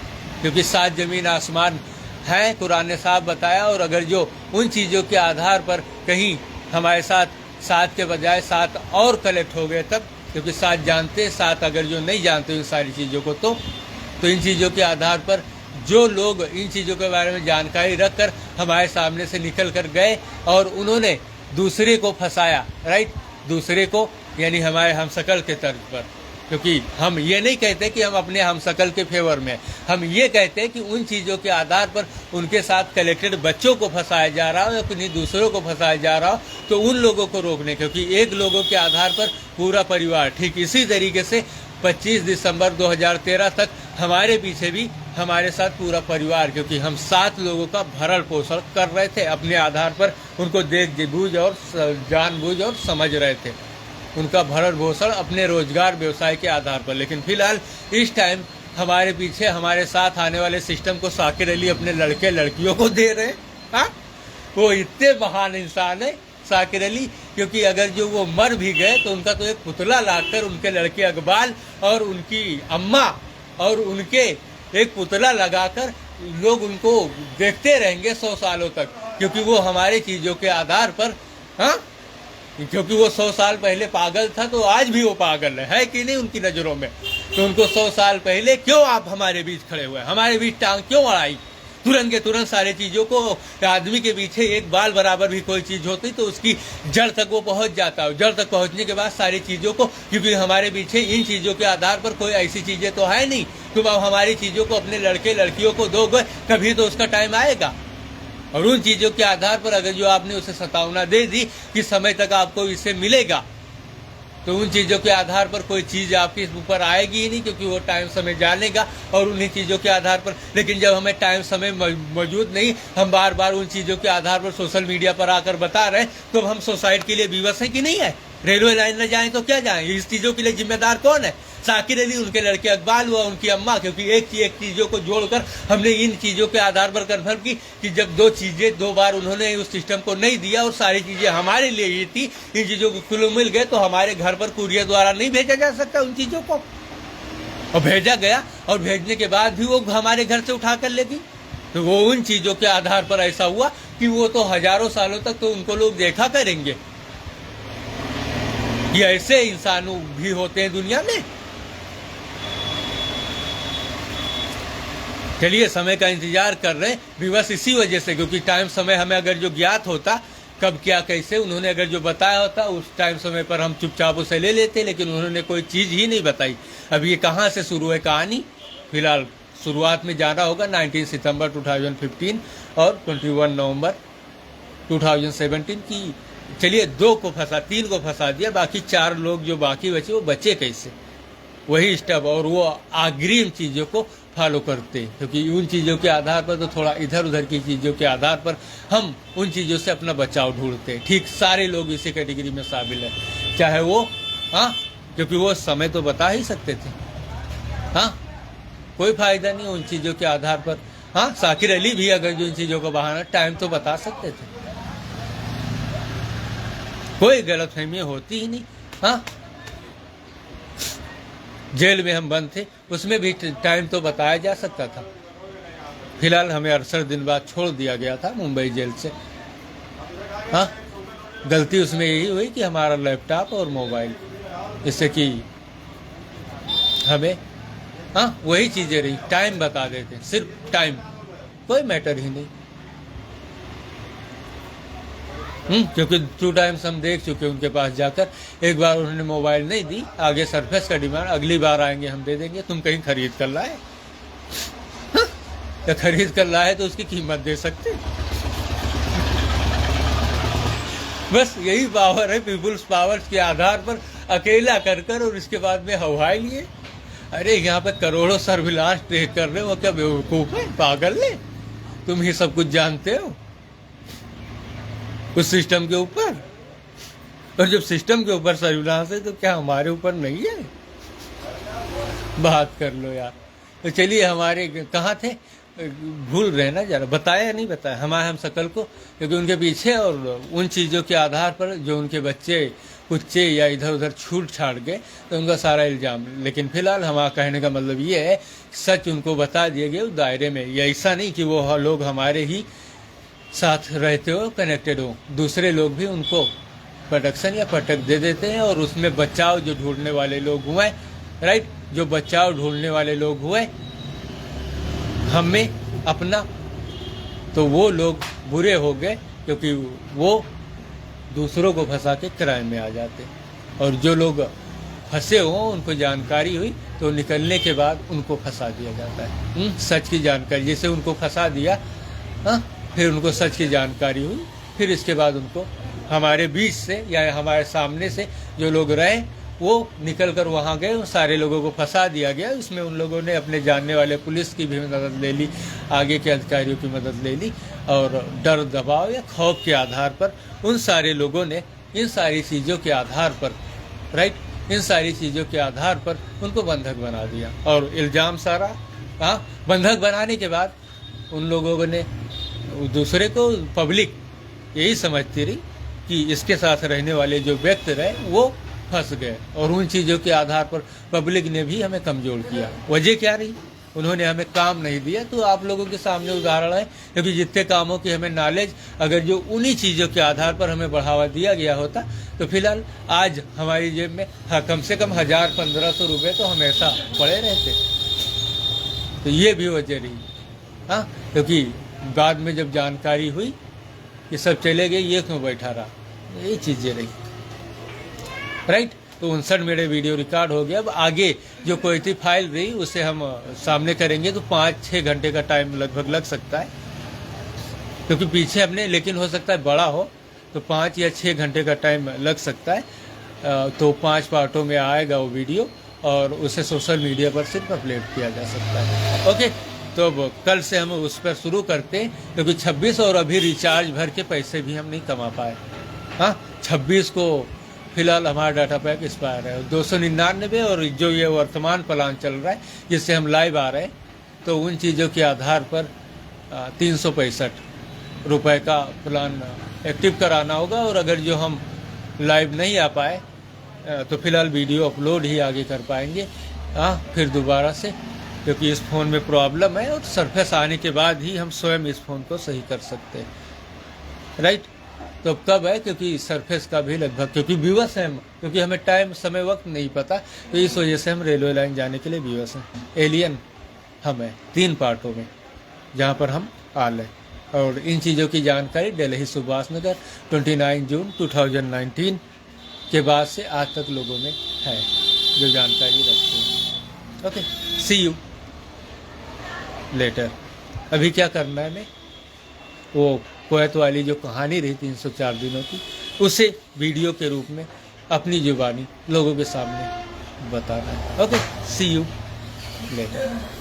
क्योंकि 7 ज़मीन आसमान है, कुरान ने साफ बताया। और अगर जो उन चीज़ों के आधार पर कहीं हमारे साथ 7 के बजाय 7 और कलेक्ट हो गए तब, क्योंकि 7 जानते, 7 अगर जो नहीं जानते इन सारी चीज़ों को, तो इन चीज़ों के आधार पर जो लोग इन चीज़ों के बारे में जानकारी रखकर हमारे सामने से निकल कर गए और उन्होंने दूसरे को फंसाया, राइट, दूसरे को, यानी हमारे हमशक्ल के तर्ज पर। क्योंकि हम ये नहीं कहते कि हम अपने हमशक्ल के फेवर में, हम ये कहते हैं कि उन चीज़ों के आधार पर उनके साथ कलेक्टेड बच्चों को फंसाया जा रहा हो या किन्हीं दूसरों को फंसाया जा रहा हो, तो उन लोगों को रोकने, क्योंकि एक लोगों के आधार पर पूरा परिवार, ठीक इसी तरीके से 25 दिसंबर 2013 तक हमारे पीछे भी हमारे साथ पूरा परिवार, क्योंकि हम 7 लोगों का भरण पोषण कर रहे थे अपने आधार पर, उनको देख बूझ और जानबूझ और समझ रहे थे, उनका भरण पोषण अपने रोजगार व्यवसाय के आधार पर। लेकिन फिलहाल इस टाइम हमारे पीछे हमारे साथ आने वाले सिस्टम को शाकिर अली अपने लड़के लड़कियों को दे रहे हैं। हाँ, वो इतने महान इंसान है शाकिर अली, क्योंकि अगर जो वो मर भी गए तो उनका तो एक पुतला लाकर उनके लड़के अकबाल और उनकी अम्मा और उनके एक पुतला लगाकर लोग उनको देखते रहेंगे 100 सालों तक, क्योंकि वो हमारे चीज़ों के आधार पर, हाँ, क्योंकि वो 100 साल पहले पागल था तो आज भी वो पागल है कि नहीं उनकी नज़रों में। तो उनको 100 साल पहले क्यों आप हमारे बीच खड़े हुए, हमारे बीच टांग क्यों अड़ाई, तुरंत के तुरंत सारे चीज़ों को, आदमी के पीछे एक बाल बराबर भी कोई चीज़ होती तो उसकी जड़ तक वो पहुंच जाता है, जड़ तक पहुंचने के बाद सारी चीज़ों को, क्योंकि हमारे पीछे इन चीज़ों के आधार पर कोई ऐसी चीज़ें तो है नहीं, तुम अब हमारी चीज़ों को अपने लड़के लड़कियों को दोगे, कभी तो उसका टाइम आएगा। और उन चीज़ों के आधार पर अगर जो आपने उसे सतावना दे दी कि समय तक आपको इससे मिलेगा, तो उन चीज़ों के आधार पर कोई चीज़ आपके ऊपर आएगी ही नहीं, क्योंकि वो टाइम समय जानेगा और उन्हीं चीज़ों के आधार पर। लेकिन जब हमें टाइम समय मौजूद नहीं, हम बार बार उन चीज़ों के आधार पर सोशल मीडिया पर आकर बता रहे हैं, तो हम सोसाइटी के लिए विवश हैं कि नहीं है। रेलवे लाइन न जाएं तो क्या जाएं, इस चीज़ों के लिए जिम्मेदार कौन है, साकिर अली, उनके लड़के इकबाल हुआ, उनकी अम्मा, क्योंकि एक चीज़ों को जोड़कर हमने इन चीज़ों के आधार पर कन्फर्म की कि जब दो चीज़ें दो बार उन्होंने उस सिस्टम को नहीं दिया और सारी चीज़ें हमारे लिए ही थी, इन चीज़ों को कुल मिल गए तो हमारे घर पर कुरियर द्वारा नहीं भेजा जा सकता उन चीज़ों को, और भेजा गया, और भेजने के बाद भी वो हमारे घर से उठा कर ले गई। तो वो उन चीज़ों के आधार पर ऐसा हुआ कि वो तो हजारों सालों तक तो उनको लोग देखा करेंगे कि ऐसे इंसान भी होते हैं दुनिया में। चलिए, समय का इंतजार कर रहे हैं भी बस इसी वजह से, क्योंकि टाइम समय हमें अगर जो ज्ञात होता कब क्या कैसे उन्होंने अगर जो बताया होता उस टाइम समय पर हम चुपचाप उसे ले लेते, लेकिन उन्होंने कोई चीज़ ही नहीं बताई। अब ये कहाँ से शुरू है कहानी, फिलहाल शुरुआत में जाना होगा 19 सितंबर 2015 और 21 नवंबर 2017 की। चलिए, 2 को फंसा, 3 को फंसा दिया, बाकी 4 लोग जो बाकी बचे वो बचे कैसे, वही स्टेप, और वो अग्रिम चीज़ों को फॉलो करते, क्योंकि उन चीज़ों के आधार पर तो थोड़ा इधर उधर की चीज़ों के आधार पर हम उन चीज़ों से अपना बचाव ढूंढते हैं। ठीक सारे लोग इसी कैटेगरी में शामिल हैं, चाहे वो क्योंकि वो समय तो बता ही सकते थे, कोई फायदा नहीं उन चीज़ों के आधार पर। साकिर अली भी अगर जो इन चीज़ों को बहाना टाइम तो बता सकते थे, कोई गलतफहमी होती ही नहीं। जेल में हम बंद थे, उसमें भी टाइम तो बताया जा सकता था। फिलहाल हमें 68 दिन बाद छोड़ दिया गया था मुंबई जेल से। गलती उसमें यही हुई कि हमारा लैपटॉप और मोबाइल, इससे कि हमें वही चीज़ें रही, टाइम बता देते, सिर्फ टाइम, कोई मैटर ही नहीं। क्योंकि 2 टाइम्स हम देख चुके उनके पास जाकर। एक बार उन्होंने मोबाइल नहीं दी, आगे सरफेस का डिमांड, अगली बार आएंगे हम दे देंगे, तुम कहीं खरीद कर लाए, या खरीद कर लाए तो उसकी कीमत दे सकते। बस यही पावर है, पीपुल्स पावर के आधार पर अकेला कर और इसके बाद में हवाई लिए। अरे यहाँ पर करोड़ों सर्विलांस देख कर रहे हो, क्या बेवकूफ है, पागल है, तुम ही सब कुछ जानते हो उस सिस्टम के ऊपर, और जब सिस्टम के ऊपर सर्विलांस है तो क्या हमारे ऊपर नहीं है? बात कर लो यार। तो चलिए, हमारे कहाँ थे, भूल रहे ना जरा, बताया नहीं बताया हमारे हम शकल को, क्योंकि उनके पीछे और उन चीज़ों के आधार पर जो उनके बच्चे कुच्चे या इधर उधर छूट छाट गए तो उनका सारा इल्ज़ाम। लेकिन फिलहाल हमारा कहने का मतलब ये है, सच उनको बता दिए गए उस दायरे में। ये ऐसा नहीं कि वो लोग हमारे ही साथ रहते हो, कनेक्टेड हो, दूसरे लोग भी उनको प्रोटेक्शन या पटक दे देते हैं, और उसमें बचाव जो ढूंढने वाले लोग हुए, राइट, जो बचाव ढूंढने वाले लोग हुए हमें अपना, तो वो लोग बुरे हो गए, क्योंकि वो दूसरों को फंसा के क्राइम में आ जाते। और जो लोग फंसे हों उनको जानकारी हुई तो निकलने के बाद उनको फंसा दिया जाता है। सच की जानकारी, जैसे उनको फंसा दिया, फिर उनको सच की जानकारी हुई, फिर इसके बाद उनको हमारे बीच से या हमारे सामने से जो लोग रहे वो निकल कर वहाँ गए, सारे लोगों को फंसा दिया गया। इसमें उन लोगों ने अपने जानने वाले पुलिस की भी मदद ले ली, आगे के अधिकारियों की मदद ले ली, और डर दबाव या खौफ के आधार पर उन सारे लोगों ने इन सारी चीज़ों के आधार पर, राइट, इन सारी चीज़ों के आधार पर उनको बंधक बना दिया। और इल्ज़ाम सारा बंधक बनाने के बाद उन लोगों ने दूसरे को, पब्लिक यही समझती रही कि इसके साथ रहने वाले जो व्यक्ति रहे वो फंस गए, और उन चीज़ों के आधार पर पब्लिक ने भी हमें कमज़ोर किया। वजह क्या रही? उन्होंने हमें काम नहीं दिया। तो आप लोगों के सामने उदाहरण है, क्योंकि जितने कामों की हमें नॉलेज, अगर जो उन्हीं चीज़ों के आधार पर हमें बढ़ावा दिया गया होता तो फिलहाल आज हमारी जेब में कम से कम 1000-1500 रुपये तो हमेशा पड़े रहते। तो ये भी वजह रही, क्योंकि बाद में जब जानकारी हुई ये सब चले गए, ये क्यों बैठा रहा, ये चीज़ें रही, राइट। तो 59 मेरे वीडियो रिकॉर्ड हो गया। अब आगे जो कोई थी फाइल रही उसे हम सामने करेंगे तो 5-6 घंटे का टाइम लगभग लग सकता है, क्योंकि पीछे हमने, लेकिन हो सकता है बड़ा हो तो 5 या 6 घंटे का टाइम लग सकता है। तो 5 पार्टों में आएगा वो वीडियो, और उसे सोशल मीडिया पर सिर्फ अपलोड किया जा सकता है। ओके, तो अब कल से हम उस पर शुरू करते हैं, क्योंकि 26 और अभी रिचार्ज भर के पैसे भी हम नहीं कमा पाए। 26 को फिलहाल हमारा डाटा पैक एक्सपायर है। 299 और जो ये वर्तमान प्लान चल रहा है जिससे हम लाइव आ रहे हैं, तो उन चीज़ों के आधार पर 365 रुपये का प्लान एक्टिव कराना होगा। और अगर जो हम लाइव नहीं आ पाए तो फिलहाल वीडियो अपलोड ही आगे कर पाएंगे फिर दोबारा से, क्योंकि इस फ़ोन में प्रॉब्लम है और सरफेस आने के बाद ही हम स्वयं इस फ़ोन को सही कर सकते हैं, राइट। तो कब है, क्योंकि सरफेस का भी लगभग, क्योंकि विवश हैं हम, क्योंकि हमें टाइम समय वक्त नहीं पता, तो इस वजह से हम रेलवे लाइन जाने के लिए विवश हैं। एलियन हम हैं 3 पार्टों में जहाँ पर हम आल हैं। और इन चीज़ों की जानकारी दिल्ली सुभाष नगर 29 जून 2019 के बाद से आज तक लोगों में है जो जानकारी रखते हैं। Okay, see you later. अभी क्या करना है, मैं वो कुवैत वाली जो कहानी रही 304 दिनों की, उसे वीडियो के रूप में अपनी जुबानी लोगों के सामने बताना है। Okay, see you letter.